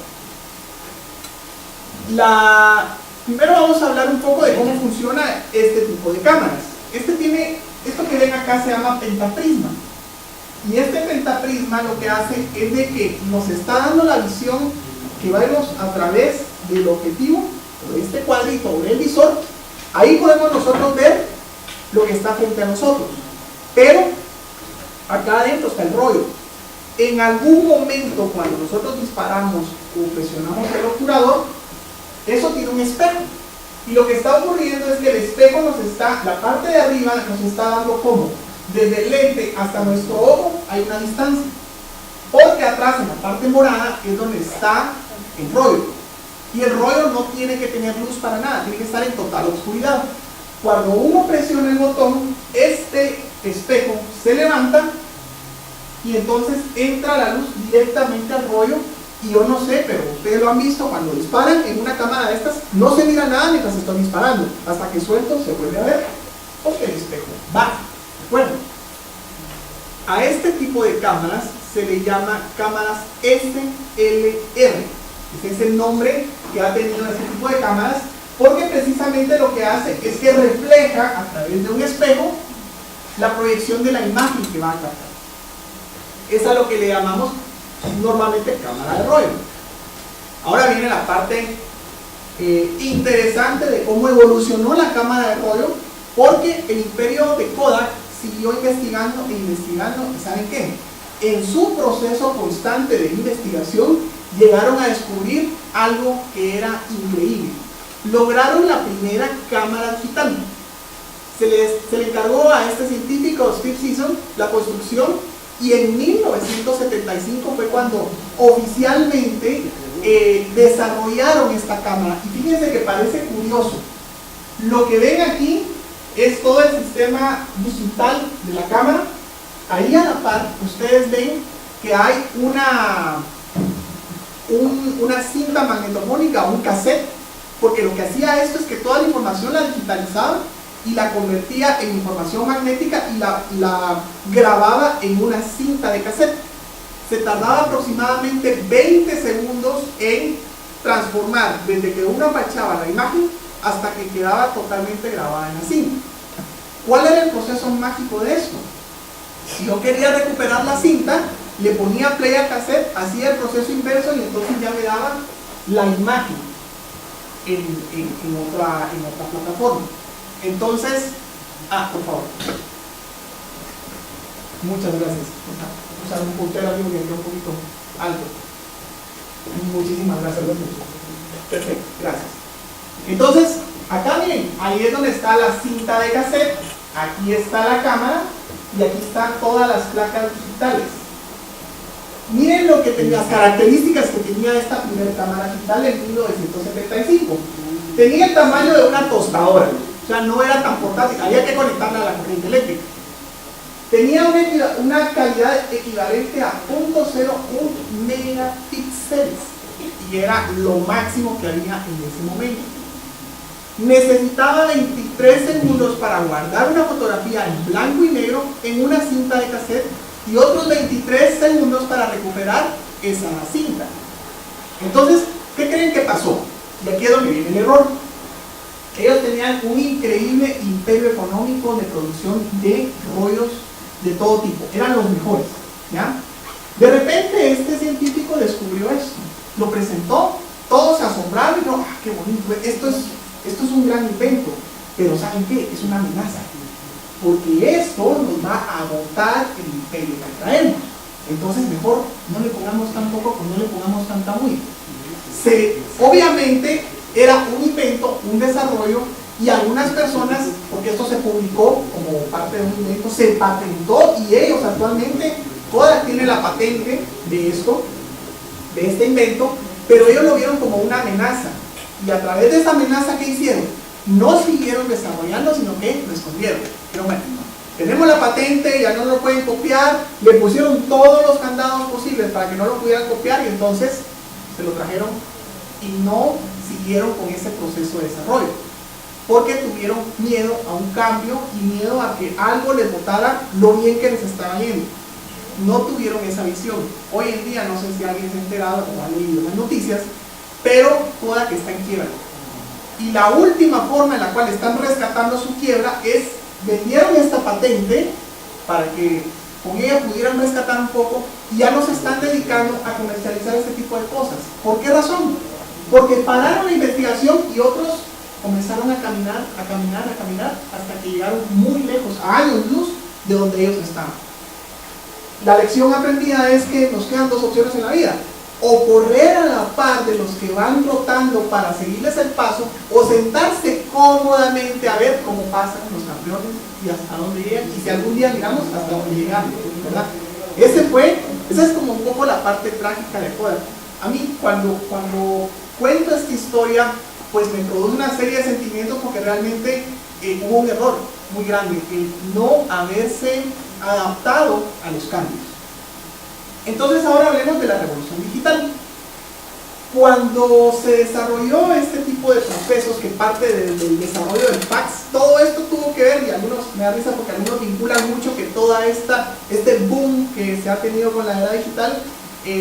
Primero vamos a hablar un poco de cómo funciona este tipo de cámaras. Esto que ven acá se llama pentaprisma, y este pentaprisma lo que hace es de que nos está dando la visión que vemos a través del objetivo, o de este cuadrito, o del visor. Ahí podemos nosotros ver lo que está frente a nosotros, pero acá adentro está el rollo. En algún momento, cuando nosotros disparamos o presionamos el obturador, eso tiene un espejo, y lo que está ocurriendo es que el espejo la parte de arriba nos está dando como, desde el lente hasta nuestro ojo hay una distancia, porque atrás en la parte morada es donde está el rollo, y el rollo no tiene que tener luz para nada, tiene que estar en total oscuridad. Cuando uno presiona el botón, este espejo se levanta y entonces entra la luz directamente al rollo. Y yo no sé, pero ustedes lo han visto, cuando disparan en una cámara de estas, no se mira nada mientras estoy disparando, hasta que suelto se vuelve a ver, porque el espejo baja. ¿De acuerdo? A este tipo de cámaras se le llama cámaras SLR. Ese es el nombre que ha tenido este tipo de cámaras, porque precisamente lo que hace es que refleja a través de un espejo la proyección de la imagen que va a captar. Es a lo que le llamamos normalmente cámara de rollo. Ahora viene la parte interesante de cómo evolucionó la cámara de rollo, porque el imperio de Kodak siguió investigando e investigando, y ¿saben qué? En su proceso constante de investigación llegaron a descubrir algo que era increíble. Lograron la primera cámara digital. Se le encargó a este científico, Steve Sisson, la construcción, y en 1975 fue cuando oficialmente desarrollaron esta cámara. Y fíjense que parece curioso. Lo que ven aquí es todo el sistema digital de la cámara. Ahí a la par, ustedes ven que hay una cinta magnetofónica, un cassette, porque lo que hacía esto es que toda la información la digitalizaba y la convertía en información magnética y la grababa en una cinta de cassette. Se tardaba aproximadamente 20 segundos en transformar desde que uno apachaba la imagen hasta que quedaba totalmente grabada en la cinta. ¿Cuál era el proceso mágico de esto? Si yo quería recuperar la cinta, le ponía play al cassette, hacía el proceso inverso y entonces ya me daba la imagen en otra plataforma. Entonces, por favor. Muchas gracias. Usar un puntero aquí porque quedó un poquito alto. Muchísimas gracias. Perfecto, gracias. Entonces, acá miren, ahí es donde está la cinta de cassette, aquí está la cámara y aquí están todas las placas digitales. Miren las características que tenía esta primera cámara digital en 1975. Tenía el tamaño de una tostadora, o sea, no era tan portátil, había que conectarla a la corriente eléctrica. Tenía una calidad equivalente a 0.01 megapíxeles y era lo máximo que había en ese momento. Necesitaba 23 segundos para guardar una fotografía en blanco y negro en una cinta de cassette y otros 23 segundos para recuperar esa cinta. Entonces, ¿qué creen que pasó? Y aquí es donde viene el error. Ellos tenían un increíble imperio económico de producción de rollos de todo tipo, eran los mejores, ¿ya? De repente este científico descubrió esto, lo presentó, todos se asombraron y dijeron, qué bonito, esto es un gran invento, pero ¿saben qué? Es una amenaza, porque esto nos va a agotar el imperio que traemos. Entonces mejor no le pongamos tan poco, no le pongamos tanta muy. Obviamente era un invento, un desarrollo, y algunas personas, porque esto se publicó como parte de un invento, se patentó y ellos actualmente todas tienen la patente de esto, de este invento, pero ellos lo vieron como una amenaza. Y a través de esa amenaza, ¿qué hicieron? No siguieron desarrollando, sino que lo escondieron. Pero bueno, tenemos la patente, ya no lo pueden copiar, le pusieron todos los candados posibles para que no lo pudieran copiar y entonces se lo trajeron y no siguieron con ese proceso de desarrollo. Porque tuvieron miedo a un cambio y miedo a que algo les botara lo bien que les estaba yendo. No tuvieron esa visión. Hoy en día, no sé si alguien se ha enterado o ha leído las noticias, pero toda que está en quiebra. Y la última forma en la cual están rescatando su quiebra es, vendieron esta patente para que con ella pudieran rescatar un poco y ya no se están dedicando a comercializar este tipo de cosas. ¿Por qué razón? Porque pararon la investigación y otros comenzaron a caminar hasta que llegaron muy lejos, a años luz de donde ellos estaban. La lección aprendida es que nos quedan dos opciones en la vida: o correr a la par de los que van rotando para seguirles el paso, o sentarse cómodamente a ver cómo pasan los campeones y hasta dónde llegan, y si algún día miramos hasta dónde llegamos, ¿verdad? Esa es como un poco la parte trágica de poder. A mí cuando cuento esta historia, pues me produce una serie de sentimientos porque realmente hubo un error muy grande, el no haberse adaptado a los cambios. Entonces ahora hablemos de la revolución digital. Este desarrolló este tipo de procesos que parte del desarrollo del fax, todo esto tuvo que ver, y algunos me da risa porque algunos vinculan mucho que toda este boom que se ha tenido con la era digital,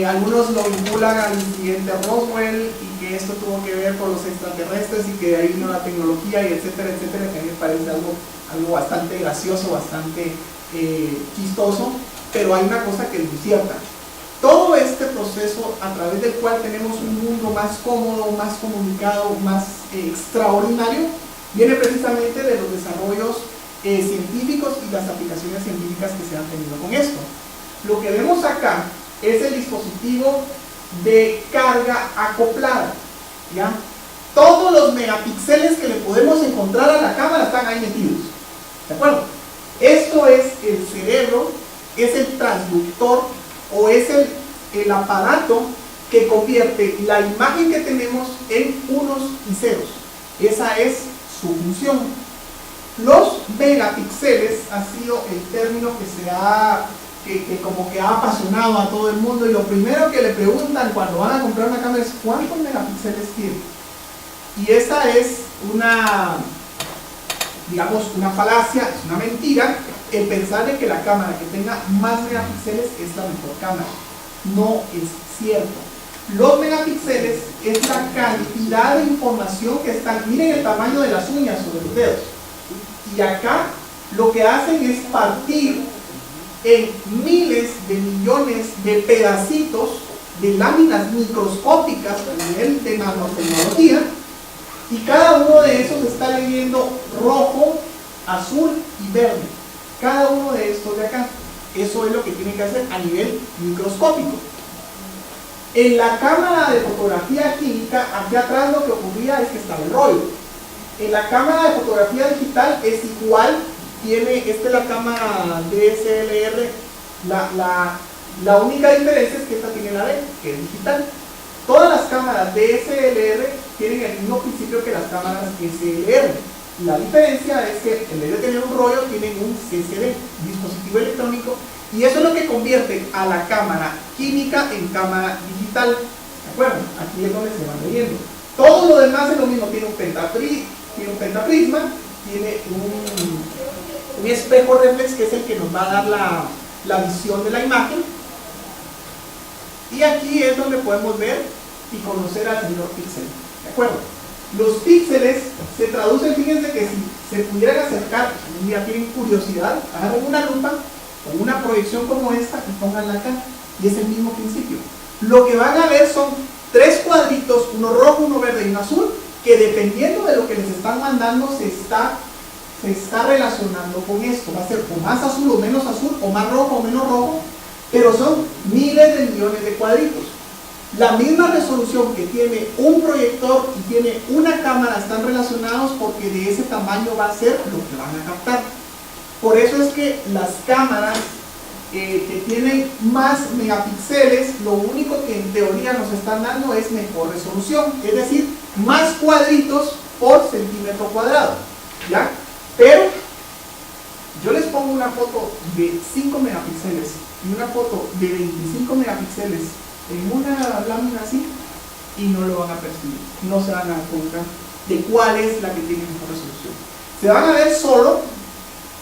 algunos lo vinculan al incidente Roswell y que esto tuvo que ver con los extraterrestres y que de ahí vino la tecnología y etcétera, etcétera, que a mí me parece algo bastante gracioso, bastante chistoso, pero hay una cosa que es muy cierta. Todo este proceso a través del cual tenemos un mundo más cómodo, más comunicado, más extraordinario, viene precisamente de los desarrollos científicos y las aplicaciones científicas que se han tenido con esto. Lo que vemos acá es el dispositivo de carga acoplada, ¿ya? Todos los megapíxeles que le podemos encontrar a la cámara están ahí metidos, ¿de acuerdo? Esto es el cerebro, es el transductor o es el aparato que convierte la imagen que tenemos en unos y ceros. Esa es su función. Los megapíxeles ha sido el término que como que ha apasionado a todo el mundo, y lo primero que le preguntan cuando van a comprar una cámara es ¿cuántos megapíxeles tiene? Y esa es digamos, una falacia, es una mentira el pensar de que la cámara que tenga más megapíxeles es la mejor cámara. No es cierto. Los megapíxeles es la cantidad de información que está. Miren el tamaño de las uñas o de los dedos. Y acá lo que hacen es partir en miles de millones de pedacitos de láminas microscópicas a nivel de nanotecnología, y cada uno de esos está leyendo rojo, azul y verde. Cada uno de estos de acá. Eso es lo que tiene que hacer a nivel microscópico. En la cámara de fotografía química, aquí atrás lo que ocurría es que estaba el rollo. En la cámara de fotografía digital es igual. Esta es la cámara DSLR. La única diferencia es que esta tiene la D, que es digital. Todas las cámaras DSLR tienen el mismo principio que las cámaras SLR. La diferencia es que en vez de tener un rollo, tienen un CCD, dispositivo electrónico, y eso es lo que convierte a la cámara química en cámara digital. ¿De acuerdo? Aquí es donde se van leyendo. Todo lo demás es lo mismo, tiene un pentaprisma, tiene un espejo reflex, que es el que nos va a dar la visión de la imagen. Y aquí es donde podemos ver y conocer al señor píxel. ¿De acuerdo? Los píxeles se traducen, fíjense que si se pudieran acercar, un día tienen curiosidad, agarren una lupa o una proyección como esta y pónganla acá. Y es el mismo principio. Lo que van a ver son 3 cuadritos, uno rojo, uno verde y uno azul, que dependiendo de lo que les están mandando se está relacionando con esto. Va a ser o más azul o menos azul, o más rojo o menos rojo, pero son miles de millones de cuadritos. La misma resolución que tiene un proyector y tiene una cámara están relacionados, porque de ese tamaño va a ser lo que van a captar. Por eso es que las cámaras que tienen más megapíxeles, lo único que en teoría nos están dando es mejor resolución, es decir, más cuadritos por centímetro cuadrado, ¿ya? Pero yo les pongo una foto de 5 megapíxeles y una foto de 25 megapíxeles en una lámina así, y no lo van a percibir, no se van a dar cuenta de cuál es la que tiene mejor resolución. Se van a ver solo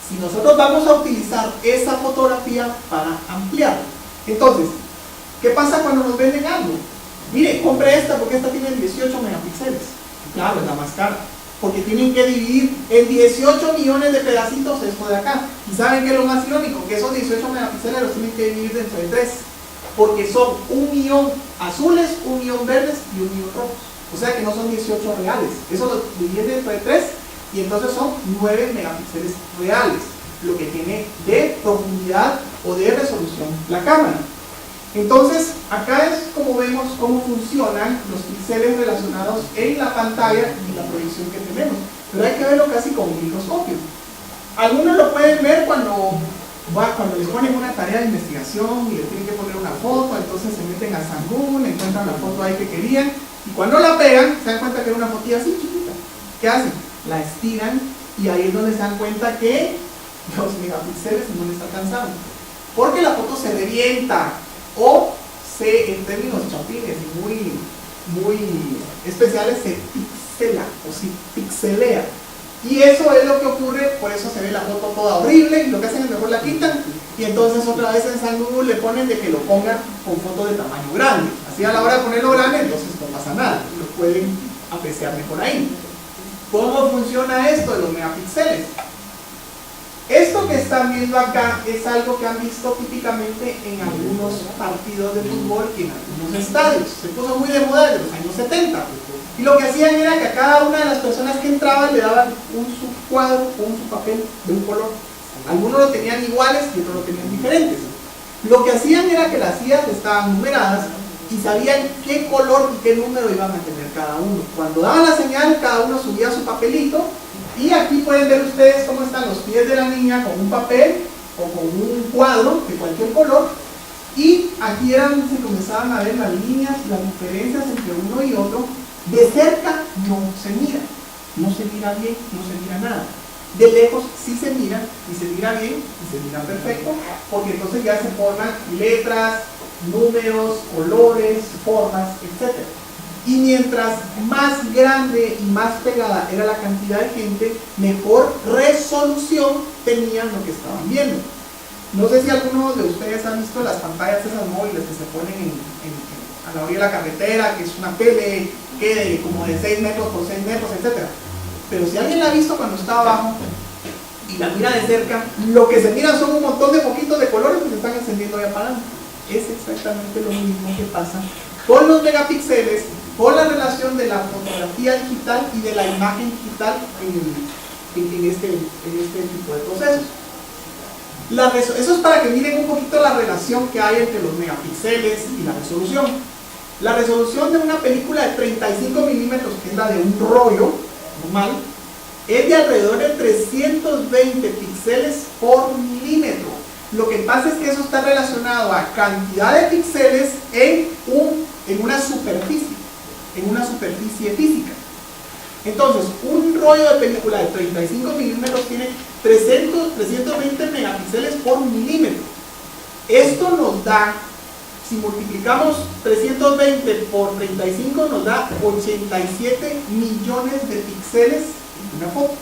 si nosotros vamos a utilizar esa fotografía para ampliar. Entonces, ¿qué pasa cuando nos venden algo? Mire, compre esta porque esta tiene 18 megapíxeles. Claro, es la más cara, porque tienen que dividir en 18 millones de pedacitos esto de acá. ¿Y saben qué es lo más irónico? Que esos 18 megapíxeles los tienen que dividir dentro de 3, porque son 1 millón azules, 1 millón verdes y 1 millón rojos. O sea que no son 18 reales. Eso lo dividen dentro de 3, y entonces son 9 megapíxeles reales, lo que tiene de profundidad o de resolución la cámara. Entonces, acá es como vemos cómo funcionan los píxeles relacionados en la pantalla y la proyección que tenemos. Pero hay que verlo casi con un microscopio. Algunos lo pueden ver cuando les ponen una tarea de investigación y les tienen que poner una foto, entonces se meten a San Google, encuentran la foto ahí que querían, y cuando la pegan, se dan cuenta que era una fotilla así chiquita. ¿Qué hacen? La estiran, y ahí es donde se dan cuenta que los megapíxeles no les alcanzaron, porque la foto se revienta, o en términos chapines muy especiales, se pixela o se pixelea. Y eso es lo que ocurre, por eso se ve la foto toda horrible, y lo que hacen es mejor la quitan, y entonces otra vez en San Google le ponen de que lo pongan con foto de tamaño grande. Así a la hora de ponerlo grande, entonces no pasa nada, lo pueden apreciar mejor ahí. ¿Cómo funciona esto de los megapíxeles? Esto que están viendo acá es algo que han visto típicamente en algunos partidos de fútbol y en algunos estadios. Se puso muy de moda desde los años 70. Y lo que hacían era que a cada una de las personas que entraban le daban un subcuadro o un subpapel de un color. Algunos lo tenían iguales y otros lo tenían diferentes. Lo que hacían era que las sillas estaban numeradas y sabían qué color y qué número iban a tener cada uno. Cuando daban la señal, cada uno subía su papelito. Y aquí pueden ver ustedes cómo están los pies de la niña con un papel o con un cuadro de cualquier color, Y aquí era donde se comenzaban a ver las líneas, las diferencias entre uno y otro. De cerca no se mira, no se mira bien, no se mira nada. De lejos sí se mira, y se mira bien, y se mira perfecto, porque entonces ya se forman letras, números, colores, formas, etc. Y mientras más grande y más pegada era la cantidad de gente, mejor resolución tenían lo que estaban viendo. No sé si alguno de ustedes ha visto las pantallas esas móviles que se ponen a la orilla de la carretera, que es una tele que como de 6 metros por 6 metros, etc. Pero si alguien la ha visto cuando está abajo y la mira de cerca, lo que se mira son un montón de poquitos de colores que se están encendiendo y apagando. Es exactamente lo mismo que pasa con los megapíxeles, con la relación de la fotografía digital y de la imagen digital en este tipo de procesos. Eso es para que miren un poquito la relación que hay entre los megapíxeles y la resolución. La resolución de una película de 35 milímetros, que es la de un rollo normal, es de alrededor de 320 píxeles por milímetro. Lo que pasa es que eso está relacionado a cantidad de píxeles en una superficie física. Entonces, un rollo de película de 35 milímetros tiene 320 megapíxeles por milímetro. Esto nos da, si multiplicamos 320 por 35, nos da 87 millones de píxeles en una foto.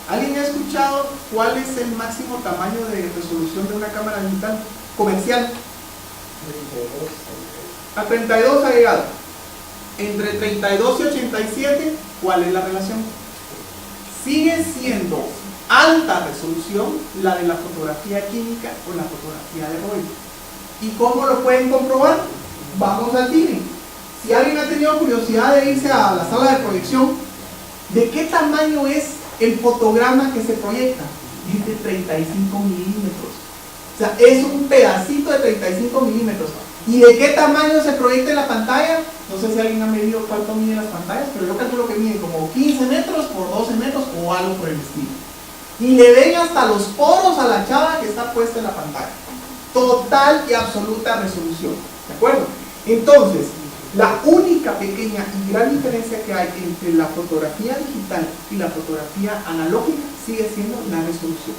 ¿Alguien ha escuchado cuál es el máximo tamaño de resolución de una cámara digital comercial? 32. A 32 ha llegado. Entre 32 y 87, ¿cuál es la relación? Sigue siendo alta resolución la de la fotografía química o la fotografía de rollo. ¿Y cómo lo pueden comprobar? Vamos al cine. Si alguien ha tenido curiosidad de irse a la sala de proyección, ¿de qué tamaño es el fotograma que se proyecta? Es de 35 milímetros. O sea, es un pedacito de 35 milímetros. ¿Y de qué tamaño se proyecta en la pantalla? No sé si alguien ha medido cuánto miden las pantallas, pero yo calculo que miden como 15 metros por 12 metros o algo por el estilo. Y le ven hasta los poros a la chava que está puesta en la pantalla. Total y absoluta resolución. ¿De acuerdo? Entonces, la única pequeña y gran diferencia que hay entre la fotografía digital y la fotografía analógica sigue siendo la resolución.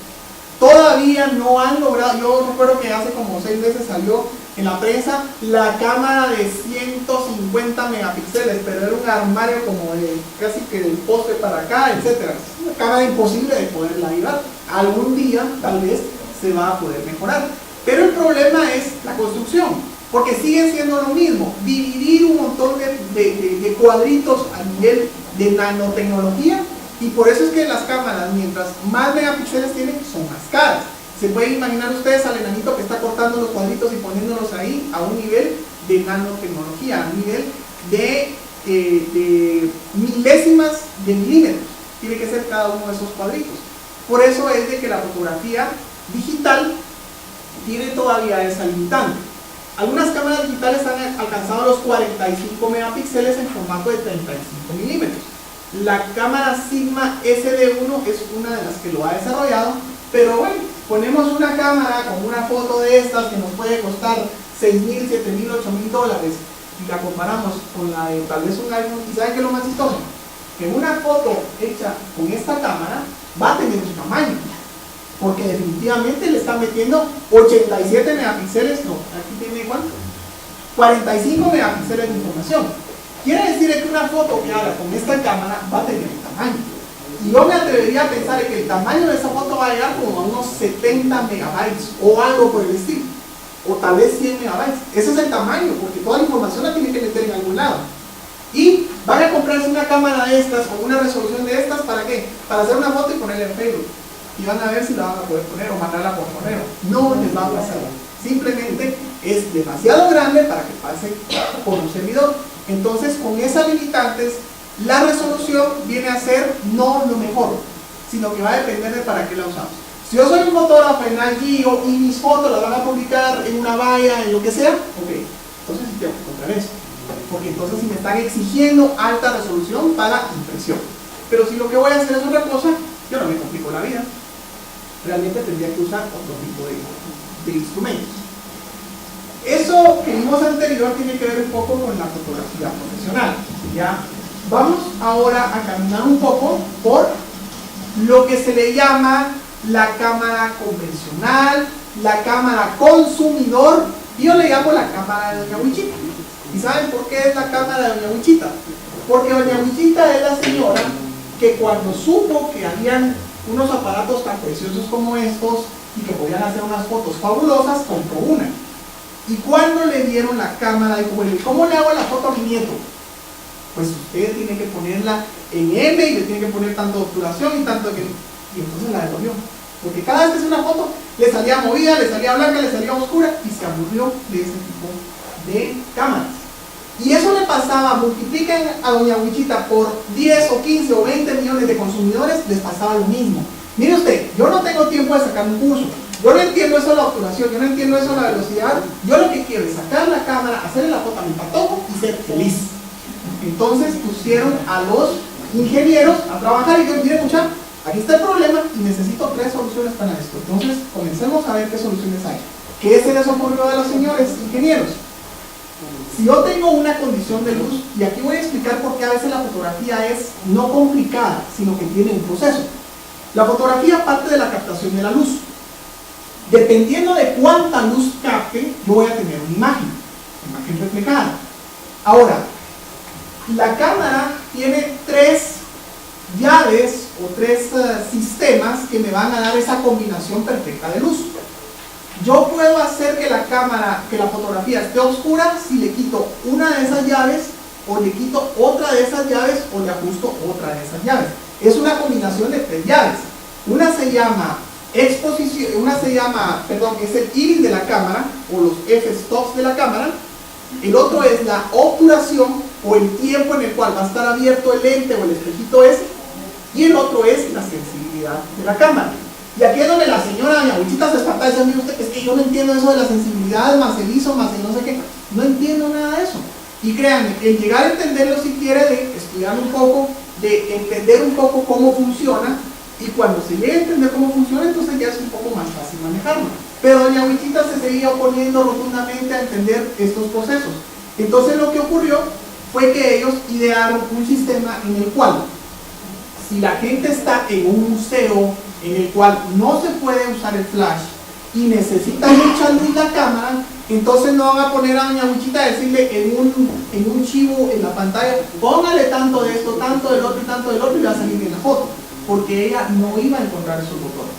Todavía no han logrado, yo recuerdo que hace como 6 meses salió en la prensa la cámara de 150 megapíxeles, pero era un armario como de casi que del poste para acá, etc. Es una cámara imposible de poderla llevar. Algún día tal vez se va a poder mejorar, pero el problema es la construcción, porque sigue siendo lo mismo, dividir un montón de cuadritos a nivel de nanotecnología. Y por eso es que las cámaras, mientras más megapíxeles tienen, son más caras. Se pueden imaginar ustedes al enanito que está cortando los cuadritos y poniéndolos ahí a un nivel de nanotecnología, a un nivel de milésimas de milímetros. Tiene que ser cada uno de esos cuadritos. Por eso es de que la fotografía digital tiene todavía esa limitante. Algunas cámaras digitales han alcanzado los 45 megapíxeles en formato de 35 milímetros. La cámara Sigma SD1 es una de las que lo ha desarrollado, pero bueno, ponemos una cámara con una foto de estas que nos puede costar $6,000, $7,000, $8,000 y la comparamos con la de tal vez un iPhone. ¿Y saben qué es lo más chistoso? Que una foto hecha con esta cámara va a tener su tamaño, porque definitivamente le están metiendo 87 megapíxeles, no, aquí tiene ¿cuánto? 45 megapíxeles de información. Quiere decir que una foto que haga con esta cámara va a tener un tamaño. Y yo me atrevería a pensar que el tamaño de esa foto va a llegar como a unos 70 megabytes o algo por el estilo. O tal vez 100 megabytes. Ese es el tamaño, porque toda la información la tiene que meter en algún lado. Y van a comprarse una cámara de estas o una resolución de estas, ¿para qué? Para hacer una foto y ponerla en Facebook. Y van a ver si la van a poder poner o mandarla por correo. No les va a pasar. Simplemente es demasiado grande para que pase por un servidor. Entonces, con esas limitantes, la resolución viene a ser no lo mejor, sino que va a depender de para qué la usamos. Si yo soy un fotógrafo en Nat-Geo y mis fotos las van a publicar en una valla, en lo que sea, ok, entonces sí tengo que comprar eso. Porque entonces si me están exigiendo alta resolución para impresión. Pero si lo que voy a hacer es otra cosa, yo no me complico la vida. Realmente tendría que usar otro tipo de instrumentos. Eso que vimos anterior tiene que ver un poco con la fotografía profesional. ¿Ya? Vamos ahora a caminar un poco por lo que se le llama la cámara convencional, la cámara consumidor, y yo le llamo la cámara de Doña Huichita. ¿Y saben por qué es la cámara de Doña Huichita? Porque Doña Huichita es la señora que cuando supo que habían unos aparatos tan preciosos como estos y que podían hacer unas fotos fabulosas, compró una. Y cuando le dieron la cámara, dijo, bueno, ¿cómo le hago la foto a mi nieto? Pues usted tiene que ponerla en M y le tiene que poner tanto de obturación y tanto que... Y entonces la devolvió. Porque cada vez que hacía una foto, le salía movida, le salía blanca, le salía oscura y se aburrió de ese tipo de cámaras. Y eso le pasaba, multipliquen a Doña Huichita por 10 o 15 o 20 millones de consumidores, les pasaba lo mismo. Mire usted, yo no tengo tiempo de sacar un curso, yo no entiendo eso de la obturación, yo no entiendo eso de la velocidad, yo lo que quiero es sacar la cámara, hacerle la foto a mi patojo y ser feliz. Entonces pusieron a los ingenieros a trabajar y dijeron, mire muchachos, aquí está el problema y necesito 3 soluciones para esto. Entonces comencemos a ver qué soluciones hay. ¿Qué se les ocurrió a los señores ingenieros? Si yo tengo una condición de luz, y aquí voy a explicar por qué a veces la fotografía es no complicada, sino que tiene un proceso. La fotografía parte de la captación de la luz. Dependiendo de cuánta luz capte, yo voy a tener una imagen reflejada. Ahora, la cámara tiene 3 llaves o 3 sistemas que me van a dar esa combinación perfecta de luz. Yo puedo hacer que la cámara, que la fotografía esté oscura si le quito una de esas llaves, o le quito otra de esas llaves, o le ajusto otra de esas llaves. Es una combinación de 3 llaves. Una se llama exposición, es el iris de la cámara, o los f-stops de la cámara. El otro es la obturación, o el tiempo en el cual va a estar abierto el lente o el espejito ese. Y el otro es la sensibilidad de la cámara. Y aquí es donde la señora Doña Huichita se espanta y dice, mire usted, es que yo no entiendo eso de la sensibilidad, más el ISO, más el no sé qué. No entiendo nada de eso. Y créanme, el llegar a entenderlo si quiere de estudiar un poco, de entender un poco cómo funciona, y cuando se llegue a entender cómo funciona, entonces ya es un poco más fácil manejarlo. Pero Doña Huichita se seguía oponiendo rotundamente a entender estos procesos. Entonces lo que ocurrió fue que ellos idearon un sistema en el cual, si la gente está en un museo en el cual no se puede usar el flash y necesita mucha luz la cámara, entonces no van a poner a Doña Huichita a decirle en un chivo en la pantalla, póngale tanto de esto, tanto del otro y tanto del otro y va a salir bien la foto, porque ella no iba a encontrar esos botones.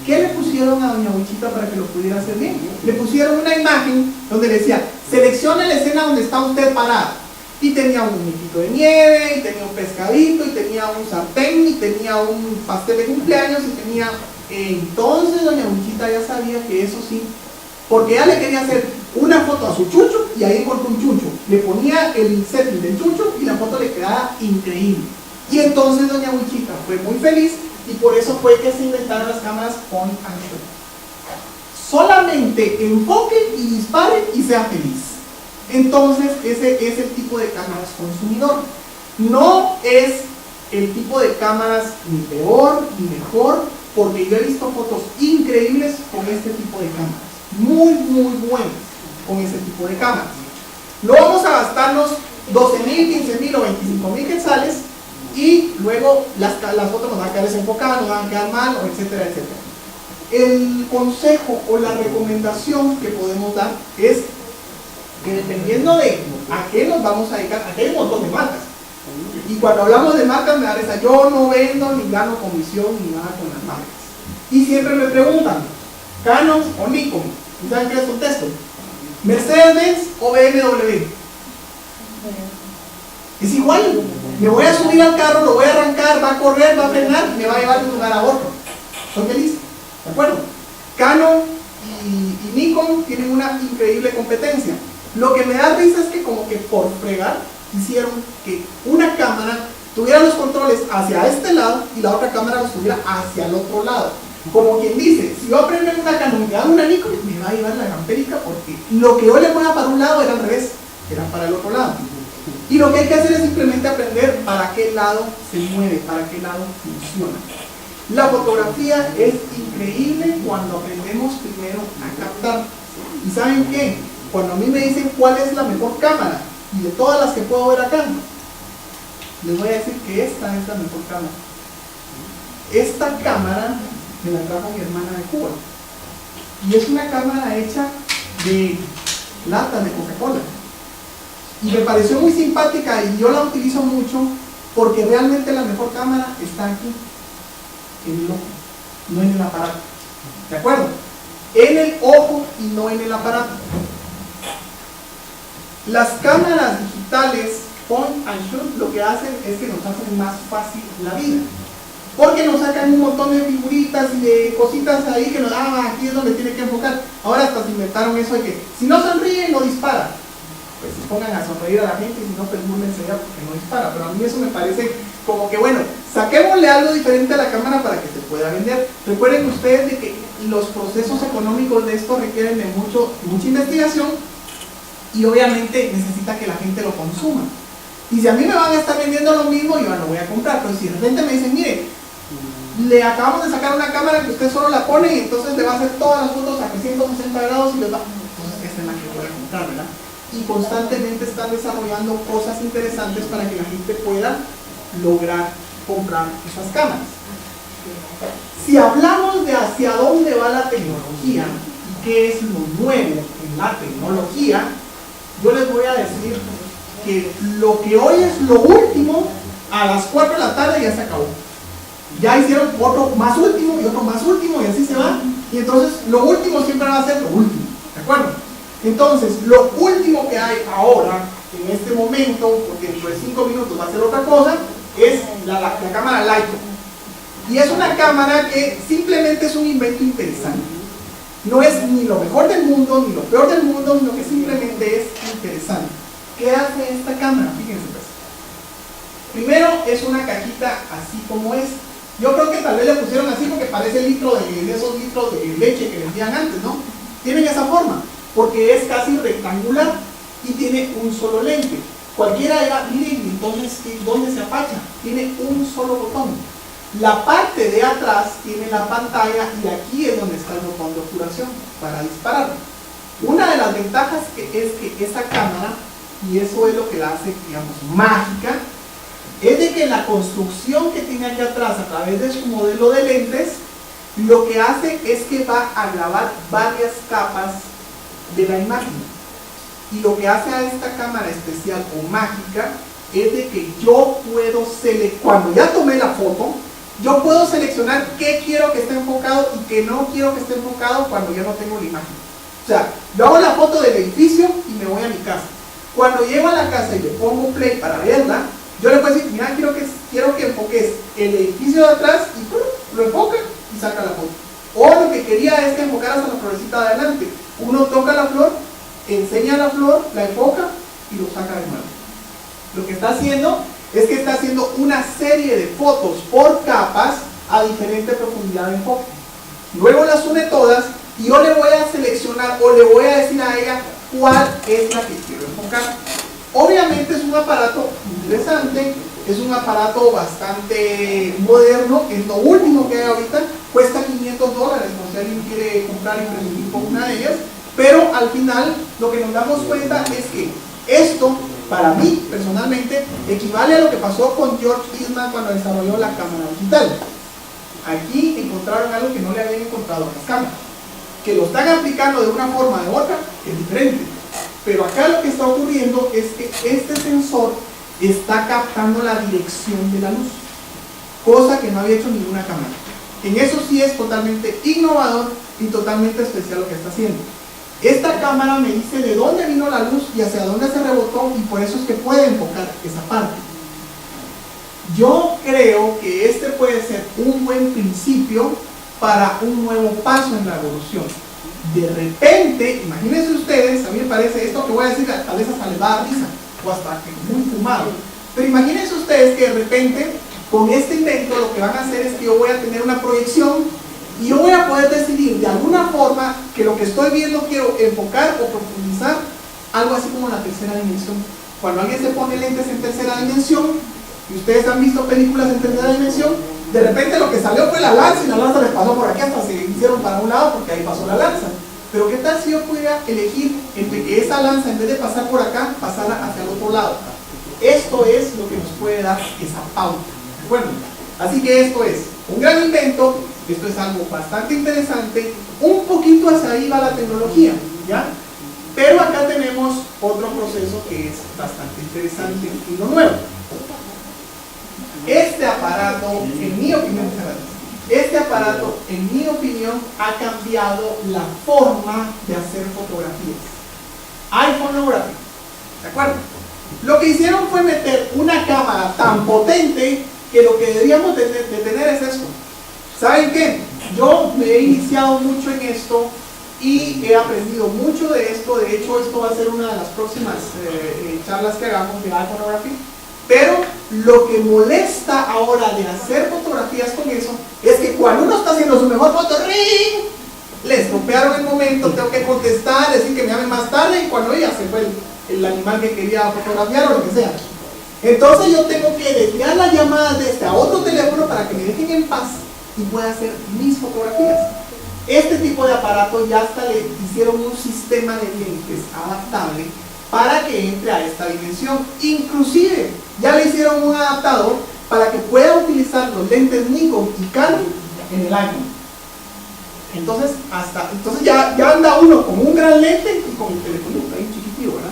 ¿Qué le pusieron a Doña Huichita para que lo pudiera hacer bien? Le pusieron una imagen donde le decía, seleccione la escena donde está usted parado. Y tenía un muñequito de nieve, y tenía un pescadito, y tenía un sartén, y tenía un pastel de cumpleaños, y tenía... Entonces Doña Huichita ya sabía que eso sí, porque ella le quería hacer una foto a su chucho, y ahí encontró un chucho. Le ponía el setting del chucho, y la foto le quedaba increíble. Y entonces Doña Huichita fue muy feliz, y por eso fue que se inventaron las cámaras point and shoot. Solamente enfoque y dispare y sea feliz. Entonces ese es el tipo de cámaras consumidor. No es el tipo de cámaras ni peor ni mejor, porque yo he visto fotos increíbles con este tipo de cámaras, muy buenas con este tipo de cámaras. No vamos a gastarnos 12.000, 15.000 o 25.000 quetzales y luego las fotos nos van a quedar desenfocadas, nos van a quedar mal, etcétera, etcétera. El consejo o la recomendación que podemos dar es que dependiendo de a qué nos vamos a dedicar, aquí hay un montón de marcas. Y cuando hablamos de marcas me da risa, yo no vendo ni gano comisión ni nada con las marcas. Y siempre me preguntan, Canon o Nikon, ¿y saben qué les contesto? Mercedes-Benz o BMW. Es igual, me voy a subir al carro, lo voy a arrancar, va a correr, va a frenar y me va a llevar de un lugar a otro. Soy feliz, ¿de acuerdo? Canon y Nikon tienen una increíble competencia. Lo que me da risa es que como que por fregar hicieron que una cámara tuviera los controles hacia este lado y la otra cámara los tuviera hacia el otro lado. Como quien dice, si yo aprendo en una Canon y me hago una Nikon, me va a llevar la gran perica porque lo que yo le mueva para un lado era al revés, era para el otro lado. Y lo que hay que hacer es simplemente aprender para qué lado se mueve, para qué lado funciona. La fotografía es increíble cuando aprendemos primero a captar. ¿Y saben qué? cuando a mí me dicen cuál es la mejor cámara, y de todas las que puedo ver acá, les voy a decir que esta es la mejor cámara. Esta cámara me la trajo mi hermana de Cuba. Y es una cámara hecha de latas de Coca-Cola. Y me pareció muy simpática y yo la utilizo mucho porque realmente la mejor cámara está aquí, en el ojo, no en el aparato. ¿De acuerdo? En el ojo y no en el aparato. Las cámaras digitales point and shoot lo que hacen es que nos hacen más fácil la vida. Porque nos sacan un montón de figuritas y de cositas ahí que nos aquí es donde tiene que enfocar. Ahora hasta se inventaron eso de que si no sonríen no dispara. Pues si pongan a sonreír a la gente y si no pues búrlense ya porque no dispara. Pero a mí eso me parece como que bueno, saquémosle algo diferente a la cámara para que se pueda vender. Recuerden ustedes de que los procesos económicos de esto requieren de mucha investigación y obviamente necesita que la gente lo consuma. Y si a mí me van a estar vendiendo lo mismo, yo no voy a comprar. Pero si de repente me dicen, mire, le acabamos de sacar una cámara que usted solo la pone y entonces le va a hacer todas las fotos a 360 grados y les va... Entonces esa es la que voy a comprar, ¿verdad? Y constantemente están desarrollando cosas interesantes para que la gente pueda lograr comprar esas cámaras. Si hablamos de hacia dónde va la tecnología y qué es lo nuevo en la tecnología, yo les voy a decir que lo que hoy es lo último, a las 4 de la tarde ya se acabó. Ya hicieron otro más último y otro más último y así se va. Y entonces lo último siempre va a ser lo último. ¿De acuerdo? Entonces, lo último que hay ahora, en este momento, porque dentro de 5 minutos va a ser otra cosa, es la cámara Leica. Y es una cámara que simplemente es un invento interesante. No es ni lo mejor del mundo, ni lo peor del mundo, sino que simplemente es interesante. ¿Qué hace esta cámara? Fíjense pues. Primero es una cajita así como es. Yo creo que tal vez le pusieron así porque parece litro de esos litros de leche que vendían antes, ¿no? Tienen esa forma, porque es casi rectangular y tiene un solo lente. Cualquiera dirá, miren, entonces, ¿dónde se apacha? Tiene un solo botón. La parte de atrás tiene la pantalla y aquí es donde está el botón de obturación para disparar. Una de las ventajas es que esa cámara, y eso es lo que la hace, digamos, mágica, es de que la construcción que tiene aquí atrás a través de su modelo de lentes, lo que hace es que va a grabar varias capas de la imagen. Y lo que hace a esta cámara especial o mágica es de que yo puedo cuando ya tomé la foto, yo puedo seleccionar qué quiero que esté enfocado y qué no quiero que esté enfocado cuando ya no tengo la imagen. O sea, yo hago la foto del edificio y me voy a mi casa. Cuando llego a la casa y le pongo play para verla, yo le puedo decir, mira, quiero que enfoques el edificio de atrás y lo enfoca y saca la foto. O lo que quería es que enfocaras a la florecita de adelante. Uno toca la flor, enseña la flor, la enfoca y lo saca de nuevo. Lo que está haciendo es que está haciendo una serie de fotos por capas a diferente profundidad de enfoque. Luego las une todas y yo le voy a seleccionar o le voy a decir a ella cuál es la que quiero enfocar. Obviamente es un aparato interesante, es un aparato bastante moderno, es lo último que hay ahorita, cuesta $500 por si alguien quiere comprar y presumir con una de ellas, pero al final lo que nos damos cuenta es que esto, para mí personalmente, equivale a lo que pasó con George Eastman cuando desarrolló la cámara digital. Aquí encontraron algo que no le habían encontrado a las cámaras, que lo están aplicando de una forma o de otra, que es diferente. Pero acá lo que está ocurriendo es que este sensor está captando la dirección de la luz, cosa que no había hecho ninguna cámara. En eso sí es totalmente innovador y totalmente especial lo que está haciendo. Esta cámara me dice de dónde vino la luz y hacia dónde se rebotó y por eso es que puede enfocar esa parte. Yo creo que este puede ser un buen principio para un nuevo paso en la evolución. De repente, imagínense ustedes, a mí me parece esto que voy a decir, tal vez hasta les va a dar risa, o hasta que muy fumado, pero imagínense ustedes que de repente, con este invento, lo que van a hacer es que yo voy a tener una proyección y yo voy a poder decidir de alguna forma que lo que estoy viendo quiero enfocar o profundizar, algo así como la tercera dimensión. Cuando alguien se pone lentes en tercera dimensión, y ustedes han visto películas en tercera dimensión, de repente lo que salió fue la lanza y la lanza les pasó por aquí hasta se hicieron para un lado porque ahí pasó la lanza. Pero ¿qué tal si yo pudiera elegir entre que esa lanza, en vez de pasar por acá, pasara hacia el otro lado? Esto es lo que nos puede dar esa pauta, ¿de acuerdo? Así que esto es un gran invento, esto es algo bastante interesante, un poquito hacia ahí va la tecnología, ¿ya? Pero acá tenemos otro proceso que es bastante interesante y no nuevo. Este aparato, en mi opinión, ha cambiado la forma de hacer fotografías. iPhoneography, ¿de acuerdo? Lo que hicieron fue meter una cámara tan potente que lo que deberíamos de tener es esto. ¿Saben qué? Yo me he iniciado mucho en esto y he aprendido mucho de esto. De hecho, esto va a ser una de las próximas charlas que hagamos de iPhoneography. Pero lo que molesta ahora de hacer fotografías con eso es que cuando uno está haciendo su mejor foto, ¡ring!, le estropearon el momento, tengo que contestar, decir que me llamen más tarde, y cuando ya se fue el animal que quería fotografiar o lo que sea. Entonces yo tengo que desviar las llamadas de este a otro teléfono para que me dejen en paz y pueda hacer mis fotografías. Este tipo de aparato ya hasta le hicieron un sistema de lentes adaptable para que entre a esta dimensión. Inclusive ya le hicieron un adaptador para que pueda utilizar los lentes Nikon y Canon en el iPhone. Entonces ya anda uno con un gran lente y con el teléfono ahí chiquitito, ¿verdad?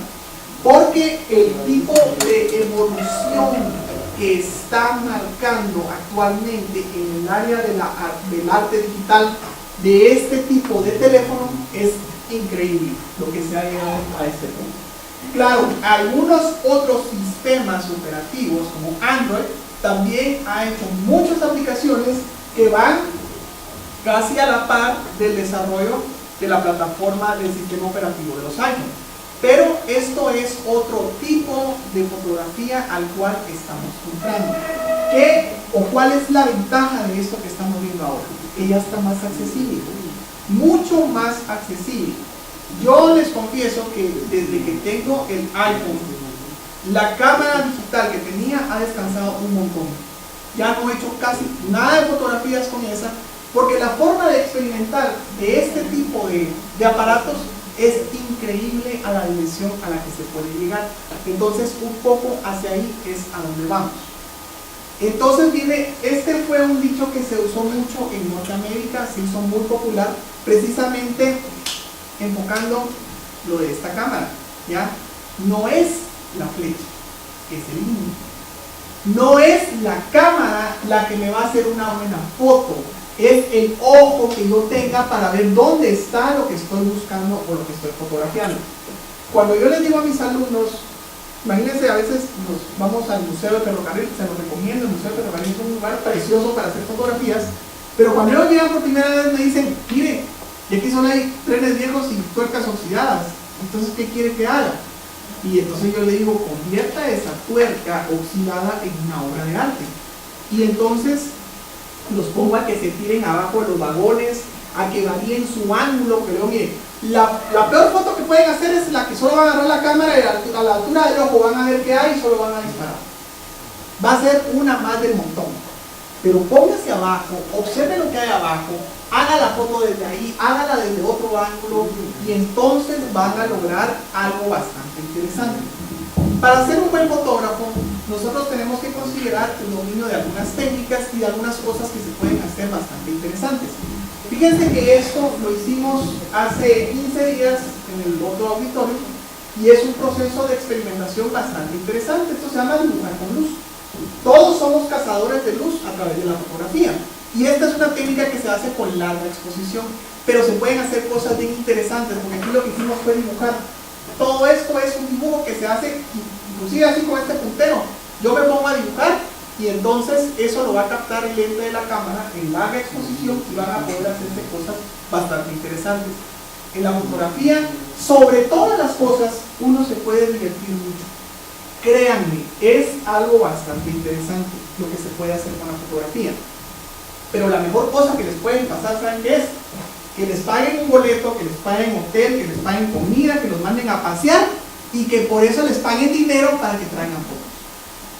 Porque el tipo de evolución que está marcando actualmente en el área del arte digital de este tipo de teléfono es increíble lo que se ha llegado a este punto. Claro, algunos otros sistemas operativos como Android también ha hecho muchas aplicaciones que van casi a la par del desarrollo de la plataforma del sistema operativo de los iPhones. Pero esto es otro tipo de fotografía al cual estamos entrando. ¿Cuál es la ventaja de esto que estamos viendo ahora? Que ya está más accesible, mucho más accesible. Yo les confieso que desde que tengo el iPhone, la cámara digital que tenía ha descansado un montón. Ya no he hecho casi nada de fotografías con esa, porque la forma de experimentar de este tipo de aparatos es increíble a la dimensión a la que se puede llegar. Entonces un poco hacia ahí es a donde vamos. Entonces este fue un dicho que se usó mucho en Norteamérica, se hizo muy popular, precisamente enfocando lo de esta cámara, ¿ya? No es la flecha, es el límite. No es la cámara la que me va a hacer una buena foto, es el ojo que yo tenga para ver dónde está lo que estoy buscando o lo que estoy fotografiando. Cuando yo les digo a mis alumnos, imagínense, a veces nos vamos al Museo de Ferrocarril, se los recomiendo, el Museo de Ferrocarril es un lugar precioso para hacer fotografías, pero cuando ellos llegan por primera vez me dicen, mire, y aquí solo hay trenes viejos y tuercas oxidadas, entonces ¿qué quiere que haga? Y entonces yo le digo, convierta esa tuerca oxidada en una obra de arte. Y entonces los pongo a que se tiren abajo de los vagones, a que varíen su ángulo, pero mire, la peor foto que pueden hacer es la que solo van a agarrar la cámara y a la altura del ojo van a ver qué hay y solo van a disparar. Va a ser una más del montón. Pero póngase abajo, observe lo que hay abajo, haga la foto desde ahí, hágala desde otro ángulo y entonces van a lograr algo bastante interesante. Para ser un buen fotógrafo, nosotros tenemos que considerar el dominio de algunas técnicas y de algunas cosas que se pueden hacer bastante interesantes. Fíjense que esto lo hicimos hace 15 días en el otro auditorio y es un proceso de experimentación bastante interesante. Esto se llama dibujar con luz. Todos somos cazadores de luz a través de la fotografía y esta es una técnica que se hace con larga exposición, pero se pueden hacer cosas bien interesantes porque aquí lo que hicimos fue dibujar. Todo esto es un dibujo que se hace inclusive así con este puntero. Yo me pongo a dibujar y entonces eso lo va a captar el lente de la cámara en larga exposición y van a poder hacerse cosas bastante interesantes. En la fotografía, sobre todas las cosas, uno se puede divertir mucho. Créanme, es algo bastante interesante lo que se puede hacer con la fotografía. Pero la mejor cosa que les pueden pasar, ¿saben qué es? Que les paguen un boleto, que les paguen hotel, que les paguen comida, que los manden a pasear y que por eso les paguen dinero para que traigan fotos.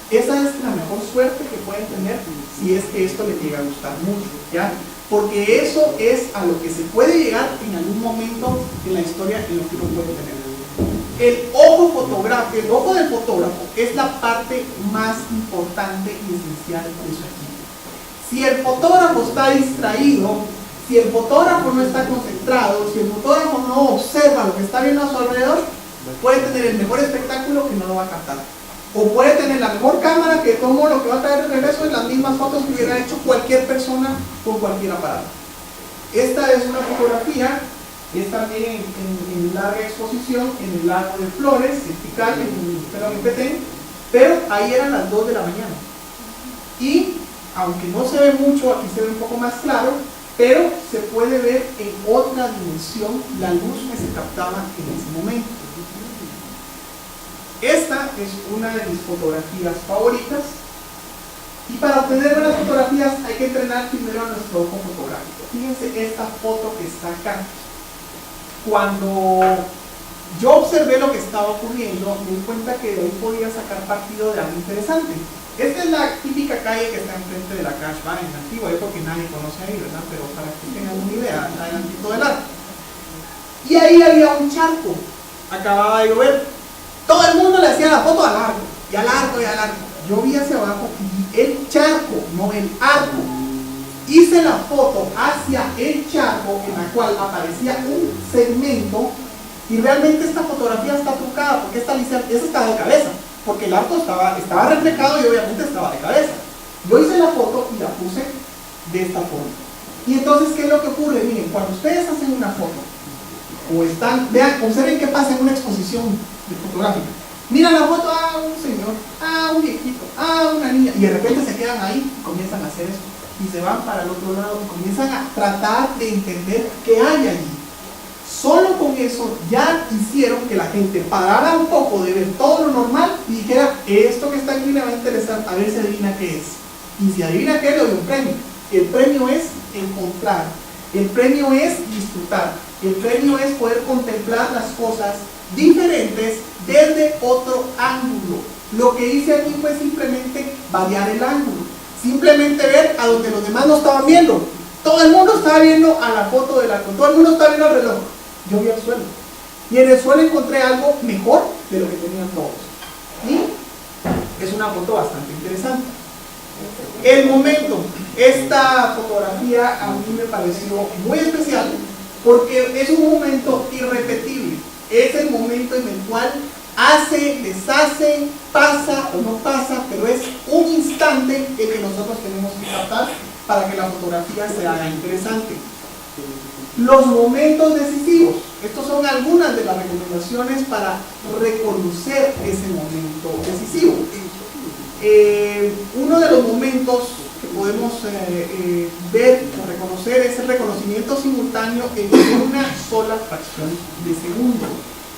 Esa es la mejor suerte que pueden tener si es que esto les llega a gustar mucho, ¿ya? porque eso es a lo que se puede llegar en algún momento en la historia en lo que uno puede tener. El ojo del fotógrafo es la parte más importante y esencial de su equipo. Si el fotógrafo está distraído, si el fotógrafo no está concentrado, si el fotógrafo no observa lo que está viendo a su alrededor, puede tener el mejor espectáculo que no lo va a captar. O puede tener la mejor cámara que tomó, lo que va a traer de regreso es las mismas fotos que hubiera hecho cualquier persona con cualquier aparato. Esta es una fotografía, es también en larga exposición en el lago de Flores, en Tikal, en Petén, pero ahí eran las 2 de la mañana. Y aunque no se ve mucho, aquí se ve un poco más claro, pero se puede ver en otra dimensión la luz que se captaba en ese momento. Esta es una de mis fotografías favoritas, y para obtener buenas fotografías hay que entrenar primero a nuestro ojo fotográfico. Fíjense esta foto que está acá. Cuando yo observé lo que estaba ocurriendo, me di cuenta que de ahí podía sacar partido de algo interesante. Esta es la típica calle que está enfrente de la Cash Bar en Antigua, porque nadie conoce ahí, ¿verdad? Pero para que tengan una idea, adelantito del arco. Y ahí había un charco, acababa de llover. Todo el mundo le hacía la foto al arco, y al arco, y al arco. Yo vi hacia abajo y el charco, no el arco. Hice la foto hacia el charco, en la cual aparecía un segmento, y realmente esta fotografía está trucada, porque esa está de cabeza, porque el arco estaba reflejado y obviamente estaba de cabeza. Yo hice la foto y la puse de esta forma. Y entonces, ¿qué es lo que ocurre? Miren, cuando ustedes hacen una foto, o están, vean, observen qué pasa en una exposición fotográfica. Miran la foto, un señor, un viejito, una niña, y de repente se quedan ahí y comienzan a hacer eso. Y se van para el otro lado y comienzan a tratar de entender qué hay allí. Solo con eso ya hicieron que la gente parara un poco de ver todo lo normal y dijera, esto que está aquí me va a interesar, a ver si adivina qué es. Y si adivina qué, le doy un premio. El premio es encontrar, el premio es disfrutar, el premio es poder contemplar las cosas diferentes desde otro ángulo. Lo que hice aquí fue simplemente variar el ángulo, simplemente ver a donde los demás no estaban viendo. Todo el mundo estaba viendo a la foto del arco, todo el mundo estaba viendo al reloj. Yo vi al suelo, y en el suelo encontré algo mejor de lo que tenían todos. Y es una foto bastante interesante. El momento, esta fotografía a mí me pareció muy especial porque es un momento irrepetible. Es el momento en el cual hace, deshace, pasa o no pasa, pero es un instante el que nosotros tenemos que captar para que la fotografía se haga interesante. Los momentos decisivos. Estos son algunas de las recomendaciones para reconocer ese momento decisivo. Uno de los momentos que podemos ver o reconocer es el reconocimiento simultáneo en una sola fracción de segundo.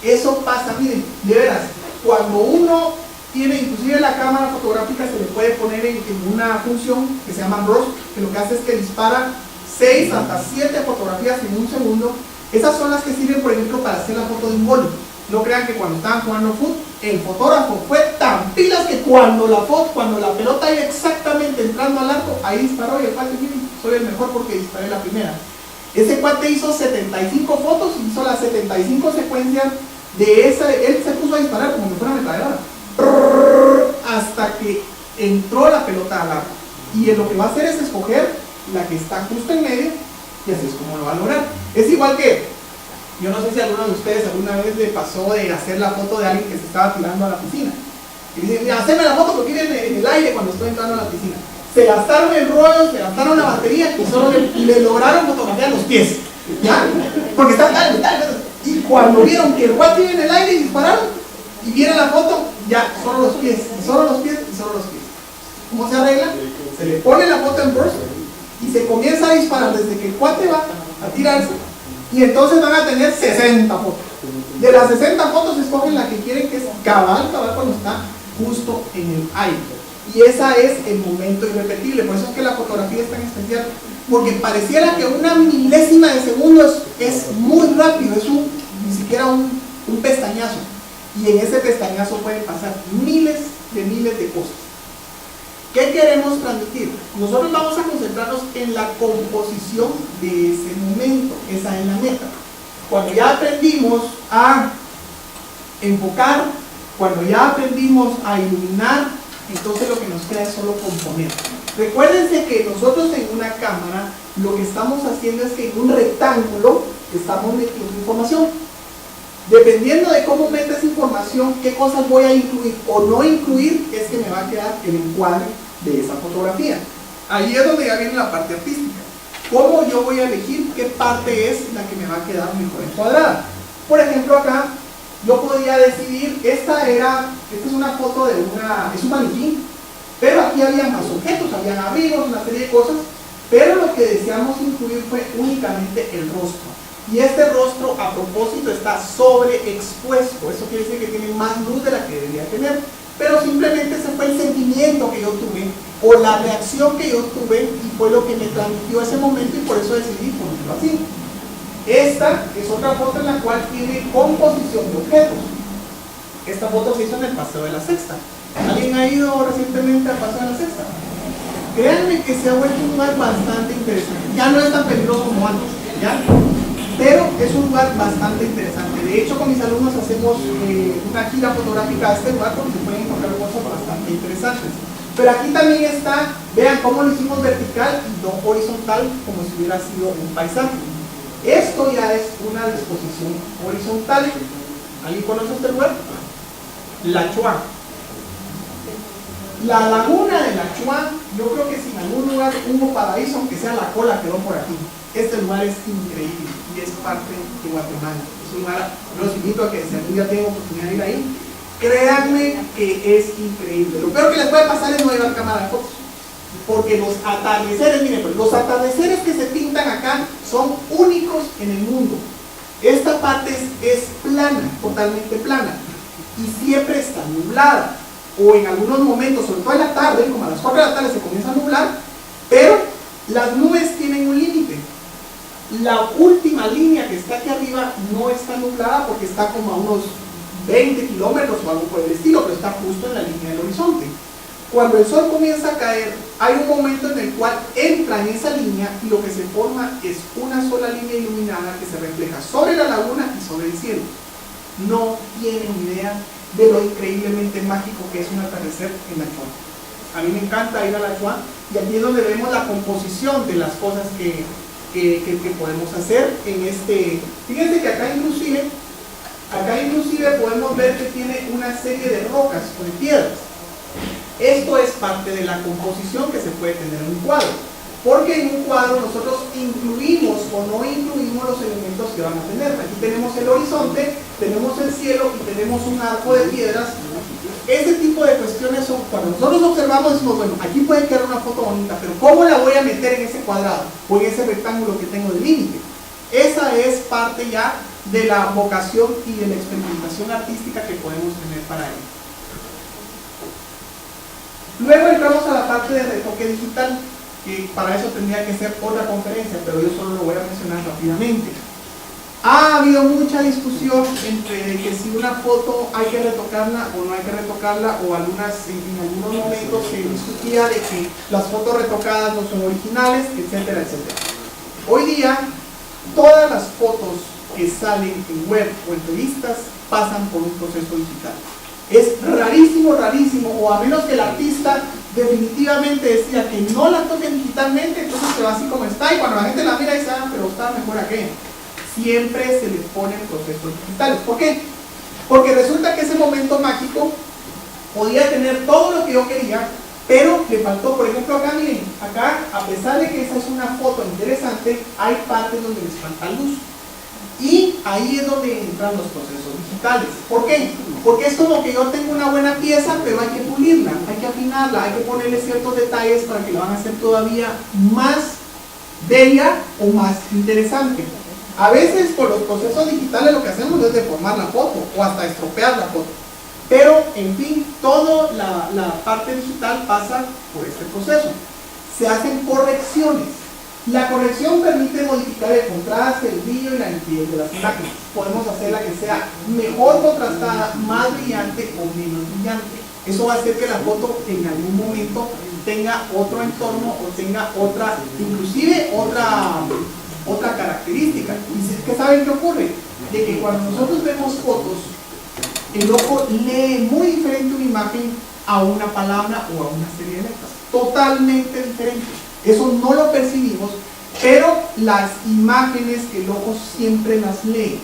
Eso pasa, miren, de veras, cuando uno tiene, inclusive la cámara fotográfica se le puede poner en una función que se llama burst, que lo que hace es que dispara 6 hasta 7 fotografías en un segundo. Esas son las que sirven, por ejemplo, para hacer la foto de un gol. No crean que cuando estaban jugando fútbol, el fotógrafo fue tan pilas que cuando la pelota iba exactamente entrando al arco, ahí disparó y el cuate, miren, soy el mejor porque disparé la primera. Ese cuate hizo 75 fotos, hizo las 75 secuencias de esa, él se puso a disparar como si fuera ametralladora, hasta que entró la pelota al arco. Y lo que va a hacer es escoger la que está justo en medio, y así es como lo va a lograr. Es igual que, yo no sé si a alguno de ustedes alguna vez le pasó de hacer la foto de alguien que se estaba tirando a la piscina. Y dicen, haceme la foto porque viene en el aire cuando estoy entrando a la piscina. Se gastaron el rollo, se gastaron la batería y solo le lograron fotografiar los pies. ¿Ya? Porque está tal. Y cuando vieron que el guate iba en el aire y dispararon, y vieron la foto, ya, solo los pies. ¿Cómo se arregla? Se le pone la foto en burst y se comienza a disparar desde que el cuate va a tirarse, y entonces van a tener 60 fotos. De las 60 fotos escogen la que quieren, que es cabal cuando está justo en el aire. Y esa es el momento irrepetible. Por eso es que la fotografía es tan especial, porque pareciera que una milésima de segundo es muy rápido, es ni siquiera un pestañazo. Y en ese pestañazo pueden pasar miles de cosas. ¿Qué queremos transmitir? Nosotros vamos a concentrarnos en la composición de ese momento, esa es la meta. Cuando ya aprendimos a enfocar, cuando ya aprendimos a iluminar, entonces lo que nos queda es solo componer. Recuérdense que nosotros en una cámara lo que estamos haciendo es que en un rectángulo estamos metiendo información. Dependiendo de cómo meta esa información, qué cosas voy a incluir o no incluir, es que me va a quedar el encuadre de esa fotografía. Ahí es donde ya viene la parte artística. ¿Cómo yo voy a elegir qué parte es la que me va a quedar mejor encuadrada? Por ejemplo, acá yo podría decidir, esta es una foto de es un maniquí, pero aquí había más objetos, habían abrigos, una serie de cosas, pero lo que deseamos incluir fue únicamente el rostro. Y este rostro, a propósito, está sobreexpuesto. Eso quiere decir que tiene más luz de la que debería tener. Pero simplemente ese fue el sentimiento que yo tuve, o la reacción que yo tuve, y fue lo que me transmitió ese momento, y por eso decidí ponerlo así. Esta es otra foto en la cual tiene composición de objetos. Esta foto se hizo en el Paseo de la Sexta. ¿Alguien ha ido recientemente al Paseo de la Sexta? Créanme que se ha vuelto un lugar bastante interesante. Ya no es tan peligroso como antes, ¿ya? Pero es un lugar bastante interesante. De hecho, con mis alumnos hacemos una gira fotográfica a este lugar porque se pueden encontrar cosas bastante interesantes. Pero aquí también está, vean cómo lo hicimos vertical y no horizontal, como si hubiera sido un paisaje. Esto ya es una disposición horizontal. ¿Alguien conoce este lugar? La Chua. La laguna de la Chua, yo creo que si en algún lugar hubo paraíso, aunque sea la cola quedó por aquí. Este lugar es increíble y es parte de Guatemala. Es un lugar, los invito a que si algún día tengo oportunidad de ir ahí, créanme que es increíble. Lo peor que les puede pasar es no llevar cámara de fotos, porque los atardeceres, miren, los atardeceres que se pintan acá son únicos en el mundo. Esta parte es plana, totalmente plana, y siempre está nublada, o en algunos momentos, sobre todo en la tarde, como a las 4 de la tarde se comienza a nublar, pero las nubes tienen un límite. La última línea que está aquí arriba no está nublada porque está como a unos 20 kilómetros o algo por el estilo, pero está justo en la línea del horizonte. Cuando el sol comienza a caer, hay un momento en el cual entra en esa línea y lo que se forma es una sola línea iluminada que se refleja sobre la laguna y sobre el cielo. No tienen idea de lo increíblemente mágico que es un atardecer en la Chua. A mí me encanta ir a la Chua y aquí es donde vemos la composición de las cosas que podemos hacer en este. Fíjense que acá inclusive podemos ver que tiene una serie de rocas o de piedras. Esto es parte de la composición que se puede tener en un cuadro, porque en un cuadro nosotros incluimos o no incluimos los elementos que van a tener. Aquí tenemos el horizonte, tenemos el cielo y tenemos un arco de piedras. Ese tipo de cuestiones son, cuando nosotros observamos, decimos, bueno, aquí puede quedar una foto bonita, pero ¿cómo la voy a meter en ese cuadrado o en ese rectángulo que tengo de límite? Esa es parte ya de la vocación y de la experimentación artística que podemos tener para ello. Luego entramos a la parte de retoque digital, que para eso tendría que ser otra conferencia, pero yo solo lo voy a mencionar rápidamente. Ha habido mucha discusión entre que si una foto hay que retocarla o no hay que retocarla, o en algunos momentos se discutía de que las fotos retocadas no son originales, etcétera, etcétera. Hoy día, todas las fotos que salen en web o en revistas pasan por un proceso digital. Es rarísimo, rarísimo, o a menos que el artista definitivamente decía que no la toquen digitalmente, entonces se va así como está, y cuando la gente la mira dice, ah, pero está mejor aquella. Siempre se les ponen procesos digitales. ¿Por qué? Porque resulta que ese momento mágico podía tener todo lo que yo quería, pero le faltó, por ejemplo, acá, miren, acá, a pesar de que esa es una foto interesante, hay partes donde les falta luz. Y ahí es donde entran los procesos digitales. ¿Por qué? Porque es como que yo tengo una buena pieza, pero hay que pulirla, hay que afinarla, hay que ponerle ciertos detalles para que la van a hacer todavía más bella o más interesante. A veces por los procesos digitales lo que hacemos es deformar la foto o hasta estropear la foto. Pero, en fin, toda la parte digital pasa por este proceso. Se hacen correcciones. La corrección permite modificar el contraste, el brillo y la nitidez de las imágenes. Podemos hacerla que sea mejor contrastada, más brillante o menos brillante. Eso va a hacer que la foto en algún momento tenga otro entorno o tenga otra, inclusive otra característica. Y es que ¿saben qué ocurre? De que cuando nosotros vemos fotos, el ojo lee muy diferente una imagen a una palabra o a una serie de letras. Totalmente diferente. Eso no lo percibimos, pero las imágenes el ojo siempre las lee.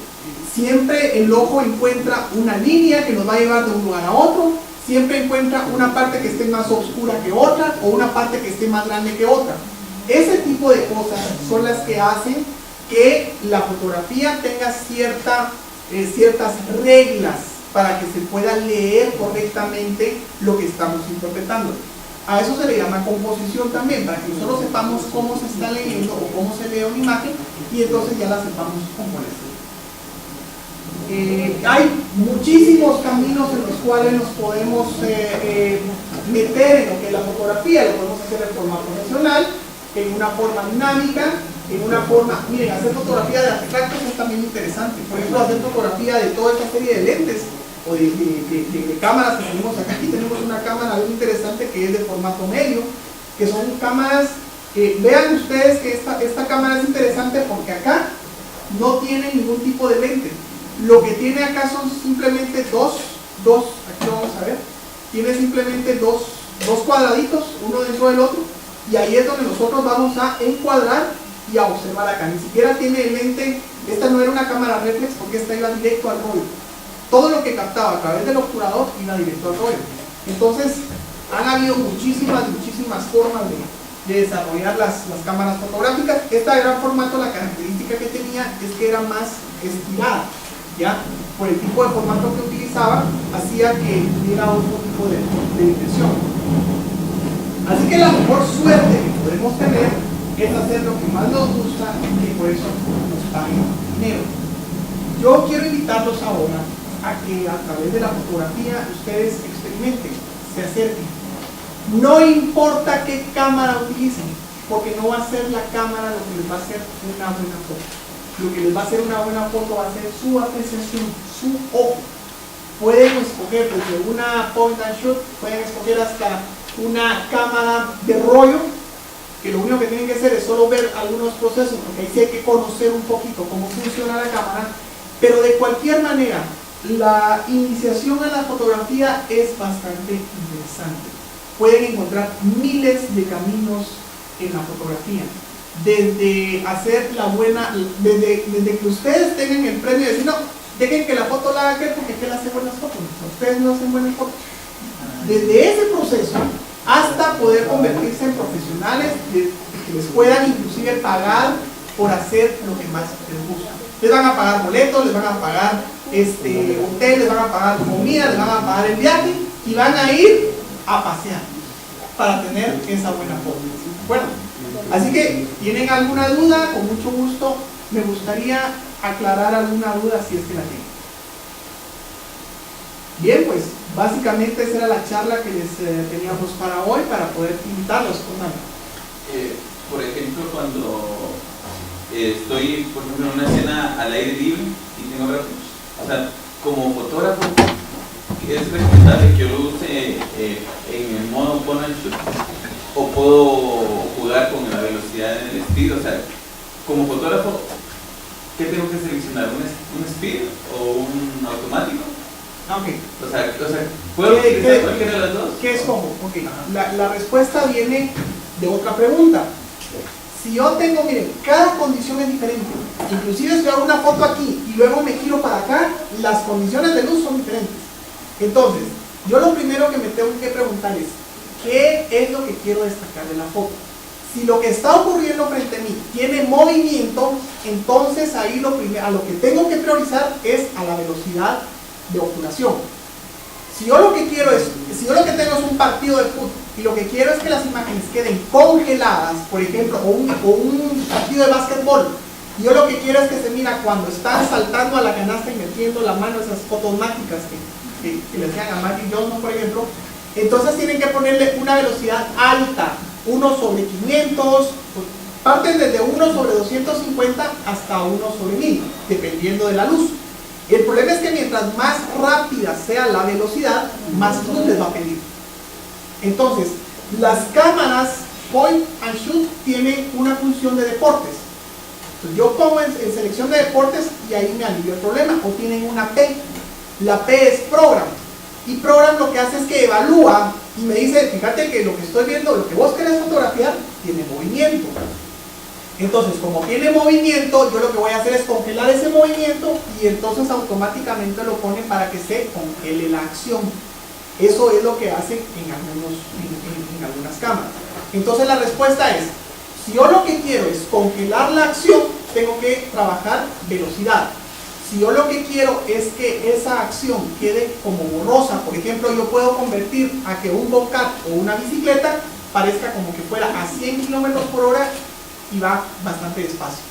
Siempre el ojo encuentra una línea que nos va a llevar de un lugar a otro, siempre encuentra una parte que esté más oscura que otra o una parte que esté más grande que otra. Ese tipo de cosas son las que hacen que la fotografía tenga ciertas reglas para que se pueda leer correctamente lo que estamos interpretando. A eso se le llama composición también, para que nosotros sepamos cómo se está leyendo o cómo se lee una imagen y entonces ya la sepamos componer. Hay muchísimos caminos en los cuales nos podemos meter en lo que es la fotografía. Lo podemos hacer de forma profesional, en una forma dinámica, en una forma, miren, hacer fotografía de artefactos es también interesante. Por ejemplo, hacer fotografía de toda esta serie de lentes o de cámaras que tenemos acá. Aquí tenemos una cámara muy interesante que es de formato medio, que son cámaras que, vean ustedes que esta cámara es interesante porque acá no tiene ningún tipo de lente. Lo que tiene acá son simplemente dos, aquí vamos a ver, tiene simplemente dos cuadraditos, uno dentro del otro, y ahí es donde nosotros vamos a encuadrar y a observar acá. Ni siquiera tiene el lente, esta no era una cámara reflex porque esta iba directo al rollo. Todo lo que captaba a través del obturador iba directo al rollo. Entonces, han habido muchísimas formas de desarrollar las cámaras fotográficas. Esta de gran formato, la característica que tenía es que era más estirada, ¿ya? Por el tipo de formato que utilizaba, hacía que tuviera otro tipo de dimensión. Así que la mejor suerte que podemos tener es hacer lo que más nos gusta y por eso nos paguen dinero. Yo quiero invitarlos ahora a que a través de la fotografía ustedes experimenten, se acerquen. No importa qué cámara utilicen, porque no va a ser la cámara lo que les va a hacer una buena foto. Lo que les va a hacer una buena foto va a ser su apreciación, su ojo. Pueden escoger desde una point and shoot, pueden escoger hasta una cámara de rollo, que lo único que tienen que hacer es solo ver algunos procesos, porque ahí sí hay que conocer un poquito cómo funciona la cámara, pero de cualquier manera, la iniciación en la fotografía es bastante interesante. Pueden encontrar miles de caminos en la fotografía. Desde hacer la buena, desde que ustedes tengan el premio de decir, no, dejen que la foto la haga aquel porque aquel hace buenas fotos, ustedes no hacen buenas fotos. Desde ese proceso hasta poder convertirse en profesionales que les puedan inclusive pagar por hacer lo que más les gusta. Les van a pagar boletos, les van a pagar hotel, les van a pagar comida, les van a pagar el viaje y van a ir a pasear para tener esa buena foto. Bueno, así que, ¿tienen alguna duda? Con mucho gusto me gustaría aclarar alguna duda si es que la tienen. Bien, pues básicamente esa era la charla que les teníamos para hoy, para poder invitarlos. Por ejemplo, cuando estoy, por ejemplo, en una escena al aire libre y tengo reflejos, o sea, como fotógrafo, ¿es recomendable que yo lo use en el modo point and shoot? ¿O puedo jugar con la velocidad en el speed? O sea, como fotógrafo, ¿qué tengo que seleccionar? ¿Un speed o un automático? Okay. O sea, ¿puedo utilizar cualquiera de las dos? ¿Qué escojo? Okay. La respuesta viene de otra pregunta. Si yo tengo, miren, cada condición es diferente. Inclusive si hago una foto aquí y luego me giro para acá, las condiciones de luz son diferentes. Entonces, yo lo primero que me tengo que preguntar es, ¿qué es lo que quiero destacar de la foto? Si lo que está ocurriendo frente a mí tiene movimiento, entonces ahí a lo que tengo que priorizar es a la velocidad de obturación. Si yo lo que tengo es un partido de fútbol y lo que quiero es que las imágenes queden congeladas, por ejemplo, o un partido de básquetbol, y yo lo que quiero es que se mira cuando están saltando a la canasta y metiendo la mano, esas fotos mágicas que le hacían a Magic Johnson, por ejemplo, entonces tienen que ponerle una velocidad alta, 1/500, parten desde 1/250 hasta 1/1000, dependiendo de la luz. El problema es que mientras más rápida sea la velocidad, más luz les va a pedir. Entonces, Las cámaras point and shoot tienen una función de deportes. Entonces yo pongo en selección de deportes y ahí me alivio el problema. O tienen una P. La P es program. Y program lo que hace es que evalúa y me dice, fíjate que lo que estoy viendo, lo que vos querés fotografiar, tiene movimiento. Entonces, como tiene movimiento, yo lo que voy a hacer es congelar ese movimiento y entonces automáticamente lo pone para que se congele la acción. Eso es lo que hace en algunas cámaras. Entonces la respuesta es, si yo lo que quiero es congelar la acción, tengo que trabajar velocidad. Si yo lo que quiero es que esa acción quede como borrosa, por ejemplo, yo puedo convertir a que un go-kart o una bicicleta parezca como que fuera a 100 kilómetros por hora y va bastante despacio.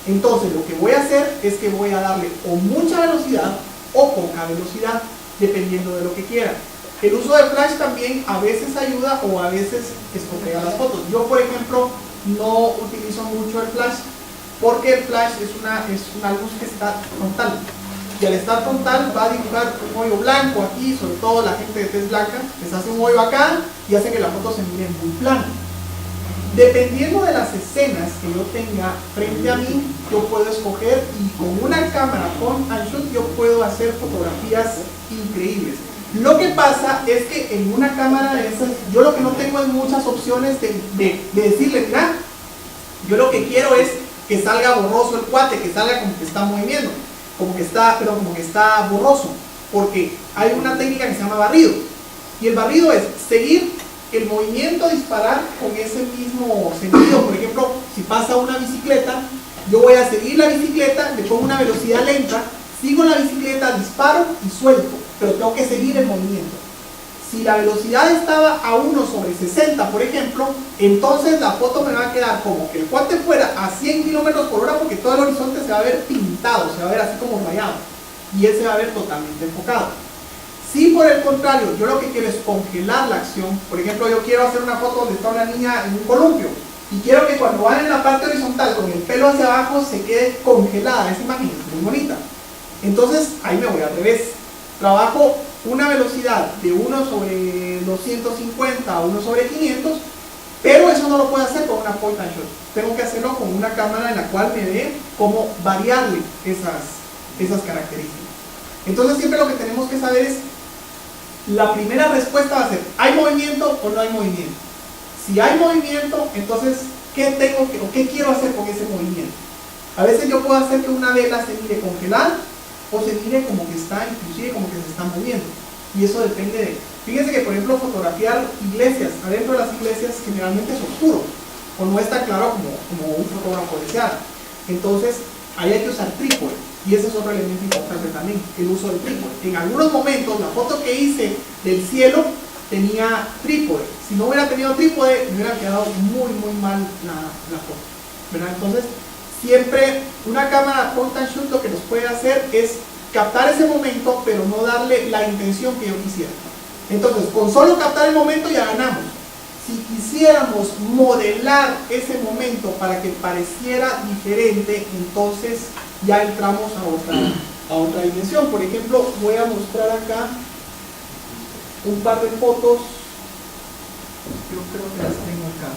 Entonces lo que voy a hacer es que voy a darle o mucha velocidad o poca velocidad, dependiendo de lo que quiera. El uso de flash también a veces ayuda o a veces estropea las fotos. Yo, por ejemplo, no utilizo mucho el flash porque el flash es una luz que está frontal. Y al estar frontal va a dibujar un hoyo blanco aquí, sobre todo la gente de tez blanca, les hace un hoyo acá y hace que la foto se mire muy plana. Dependiendo de las escenas que yo tenga frente a mí, yo puedo escoger y con una cámara point and shoot yo puedo hacer fotografías increíbles. Lo que pasa es que en una cámara de esas, yo lo que no tengo es muchas opciones de decirle, mira, yo lo que quiero es que salga borroso el cuate, que salga como que está moviendo, como que está borroso, porque hay una técnica que se llama barrido, y el barrido es seguir el movimiento, disparar con ese mismo sentido. Por ejemplo, si pasa una bicicleta, yo voy a seguir la bicicleta, le pongo una velocidad lenta, sigo la bicicleta, disparo y suelto, pero tengo que seguir el movimiento. Si la velocidad estaba a 1/60, por ejemplo, entonces la foto me va a quedar como que el cuate fuera a 100 kilómetros por hora, porque todo el horizonte se va a ver pintado, se va a ver así como rayado, y él se va a ver totalmente enfocado. Si por el contrario, yo lo que quiero es congelar la acción, por ejemplo, yo quiero hacer una foto donde está una niña en un columpio, y quiero que cuando van en la parte horizontal con el pelo hacia abajo se quede congelada esa imagen, es muy bonita. Entonces ahí me voy al revés, trabajo una velocidad de 1/250 a 1/500, pero eso no lo puedo hacer con una point and shoot. Tengo que hacerlo con una cámara en la cual me dé cómo variarle esas características. Entonces siempre lo que tenemos que saber es, la primera respuesta va a ser, ¿hay movimiento o no hay movimiento? Si hay movimiento, entonces, ¿qué quiero hacer con ese movimiento? A veces yo puedo hacer que una vela se mire congelada, o se mire como que está, inclusive como que se está moviendo, y eso depende de, fíjense que por ejemplo fotografiar iglesias, adentro de las iglesias generalmente es oscuro, o no está claro como un fotógrafo desea. Entonces ahí hay que usar trípode, y ese es otro elemento importante también, el uso del trípode. En algunos momentos la foto que hice del cielo tenía trípode, si no hubiera tenido trípode me hubiera quedado muy mal la foto, ¿verdad? Entonces siempre una cámara point and shoot lo que nos puede hacer es captar ese momento, pero no darle la intención que yo quisiera. Entonces, con solo captar el momento ya ganamos. Si quisiéramos modelar ese momento para que pareciera diferente, entonces ya entramos a otra dimensión. Por ejemplo, voy a mostrar acá un par de fotos. Yo creo que las tengo acá.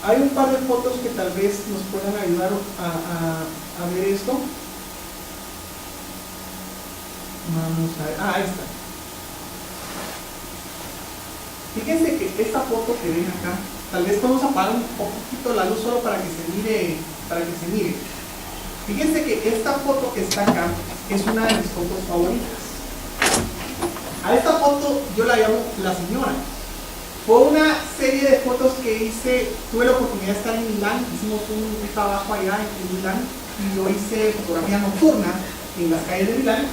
Hay un par de fotos que tal vez nos puedan ayudar a ver esto. Vamos a ver. Ahí está. Fíjense que esta foto que ven acá, tal vez vamos a apagar un poquito la luz solo para que se mire. Fíjense que esta foto que está acá es una de mis fotos favoritas. A esta foto yo la llamo La Señora. Fue una serie de fotos que hice, tuve la oportunidad de estar en Milán, hicimos un trabajo allá en Milán y yo hice fotografía nocturna en las calles de Milán,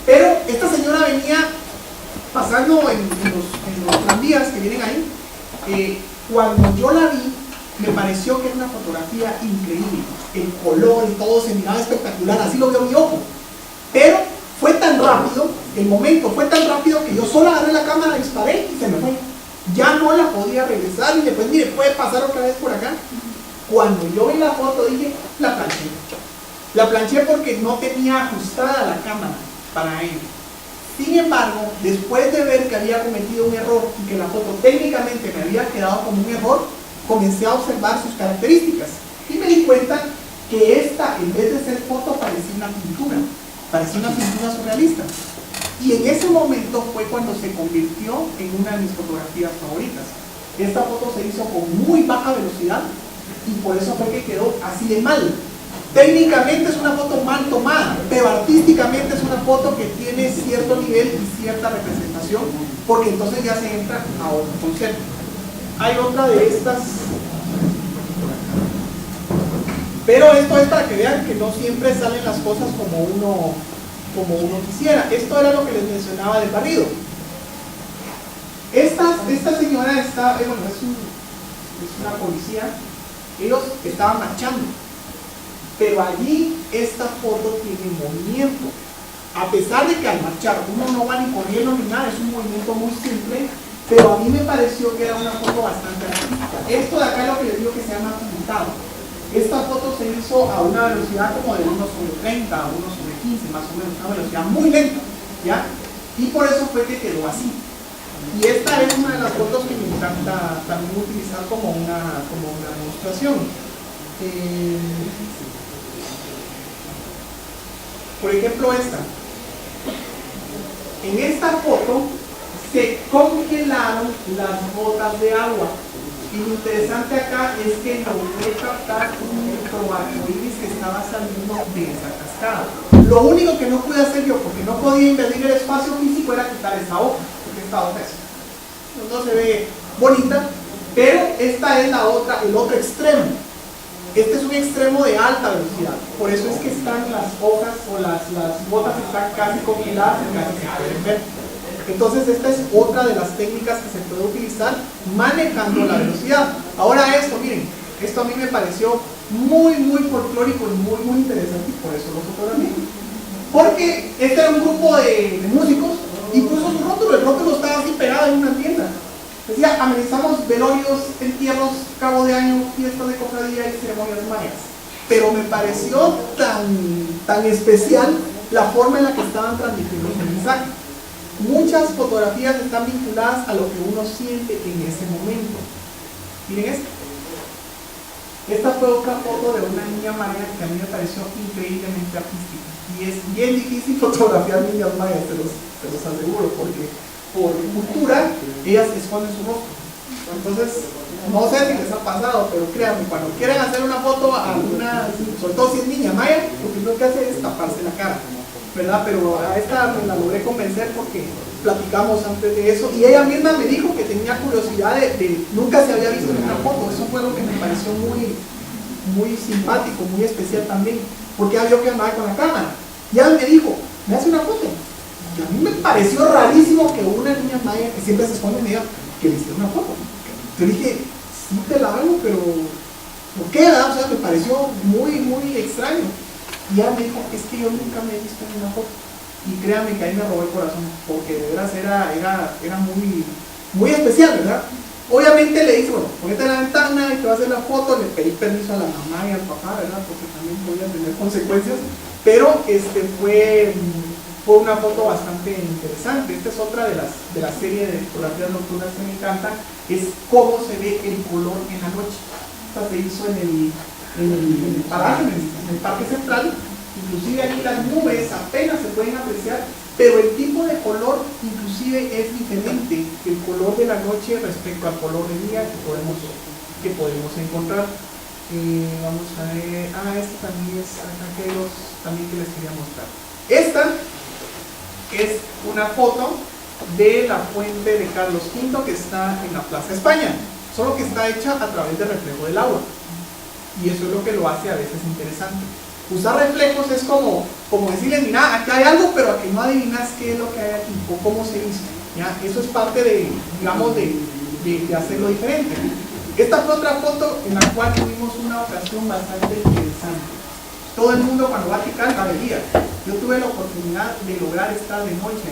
pero esta señora venía pasando en los tranvías que vienen ahí. Cuando yo la vi, me pareció que era una fotografía increíble, el color y todo se miraba espectacular, así lo vio mi ojo, pero fue tan rápido, el momento fue tan rápido que yo solo agarré la cámara, disparé y se me fue. Ya no la podía regresar y después, mire, puede pasar otra vez por acá. Cuando yo vi la foto dije, la planché. La planché porque no tenía ajustada la cámara para ello. Sin embargo, después de ver que había cometido un error y que la foto técnicamente me había quedado como un error, comencé a observar sus características y me di cuenta que esta, en vez de ser foto, parecía una pintura surrealista. Y en ese momento fue cuando se convirtió en una de mis fotografías favoritas. Esta foto se hizo con muy baja velocidad y por eso fue que quedó así de mal. Técnicamente es una foto mal tomada, pero artísticamente es una foto que tiene cierto nivel y cierta representación, porque entonces ya se entra a otro concepto. Hay otra de estas, pero esto es para que vean que no siempre salen las cosas como uno quisiera. Esto era lo que les mencionaba del barrido. Esta señora está, bueno, es una policía. Ellos estaban marchando, pero allí esta foto tiene movimiento. A pesar de que al marchar uno no va ni corriendo ni nada, es un movimiento muy simple, pero a mí me pareció que era una foto bastante artística. Esto de acá es lo que les digo que se llama pintado. Esta foto se hizo a una velocidad como de 1/30, a 1/15, más o menos, una velocidad muy lenta, ¿ya? Y por eso fue que quedó así. Y esta es una de las fotos que me encanta también utilizar como una demostración. Por ejemplo, esta. En esta foto se congelaron las gotas de agua. Y lo interesante acá es que logré captar un microarcoíris que estaba saliendo de esa cascada. Lo único que no pude hacer yo, porque no podía invadir el espacio físico, era quitar esta hoja, porque esta hoja no se ve bonita, pero esta es la otra, el otro extremo. Este es un extremo de alta velocidad, por eso es que están las hojas o las gotas están casi congeladas y casi se pueden ver. Entonces esta es otra de las técnicas que se puede utilizar manejando la velocidad. Ahora esto, miren, esto a mí me pareció muy folclórico y muy interesante y por eso lo fotografié. Porque este era un grupo de músicos y puso su rótulo, el rótulo estaba así pegado en una tienda. Decía, amenizamos velorios, entierros, cabo de año, fiestas de cofradía y ceremonias mayas. Pero me pareció tan especial la forma en la que estaban transmitiendo el mensaje. Muchas fotografías están vinculadas a lo que uno siente en ese momento. Miren esta. Esta fue otra foto de una niña maya que a mí me pareció increíblemente artística. Y es bien difícil fotografiar niñas mayas, te los aseguro, porque por cultura ellas esconden su rostro. Entonces, no sé si les ha pasado, pero créanme, cuando quieren hacer una foto a una, sobre todo si es niña maya, lo primero que hace es taparse la cara, ¿verdad? Pero a esta me la logré convencer porque platicamos antes de eso y ella misma me dijo que tenía curiosidad de nunca se había visto en una foto. Eso fue lo que me pareció muy simpático, muy especial también, porque ella vio que andaba con la cámara y ella me dijo, ¿me hace una foto? Y a mí me pareció rarísimo que una niña maya que siempre se esconde me diga que le hiciera una foto. Yo dije, sí te la hago, pero ¿por qué? O sea, me pareció muy extraño. Y ella me dijo, es que yo nunca me he visto en una foto. Y créanme que ahí me robó el corazón, porque de veras era muy especial, ¿verdad? Obviamente le dije, bueno, ponete en la ventana y te va a hacer la foto. Le pedí permiso a la mamá y al papá, ¿verdad? Porque también podía tener consecuencias. Pero fue una foto bastante interesante. Esta es otra de la serie de fotografías nocturnas que me encanta, es cómo se ve el color en la noche. Esta se hizo en el palacio, en el Parque Central. Inclusive aquí las nubes apenas se pueden apreciar, pero el tipo de color inclusive es diferente, el color de la noche respecto al color del día que podemos encontrar. Vamos a ver, esta también es también que les quería mostrar. Esta es una foto de la fuente de Carlos V que está en la Plaza España, solo que está hecha a través del reflejo del agua, y eso es lo que lo hace a veces interesante. Usar reflejos es como decirles, mira, aquí hay algo, pero aquí no adivinas qué es lo que hay aquí o cómo se hizo, ¿ya? Eso es parte de hacerlo diferente. Esta fue otra foto en la cual tuvimos una ocasión bastante interesante. Todo el mundo cuando va a picar la bebida. Yo tuve la oportunidad de lograr estar de noche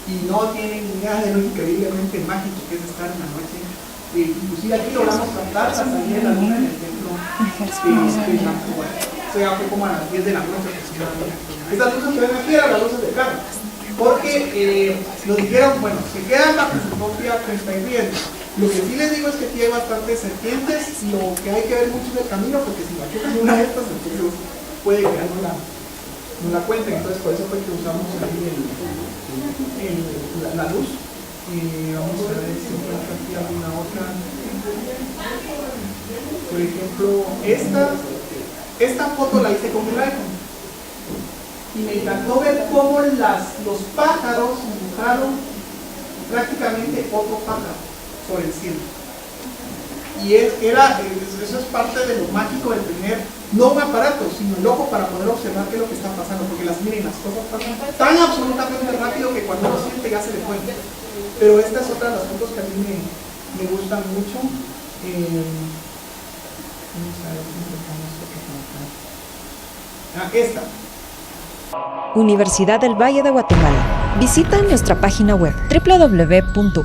y no tienen ni idea de lo increíblemente mágico que es estar en la noche. Inclusive aquí logramos captar la salida de la luna en el templo de Nancúa. O sea, fue como a las 10 de la noche aproximadamente. Estas luces que ven aquí eran las luces del carro. porque nos dijeron, bueno, se quedan bajo su propia cuenta y riesgo. Lo que sí les digo es que aquí hay bastantes serpientes, lo que hay que ver mucho es el camino, porque si la chocan una de estas, entonces puede que no la cuenten. Entonces por eso fue que usamos ahí la luz. Vamos a ver si encuentro aquí alguna otra. Por ejemplo, esta foto la hice con el iPhone. Y me encantó ver cómo los pájaros dibujaron prácticamente otro pájaro sobre el cielo. Y eso es parte de lo mágico de tener, no un aparato, sino el ojo para poder observar qué es lo que está pasando, porque las cosas pasan tan absolutamente rápido que cuando uno siente ya se le fue. Pero esta es otra de las fotos que a mí me gustan mucho. Vamos a ver si encontramos otra. Esta. Universidad del Valle de Guatemala. Visita nuestra página web www.uvg.edu.gt.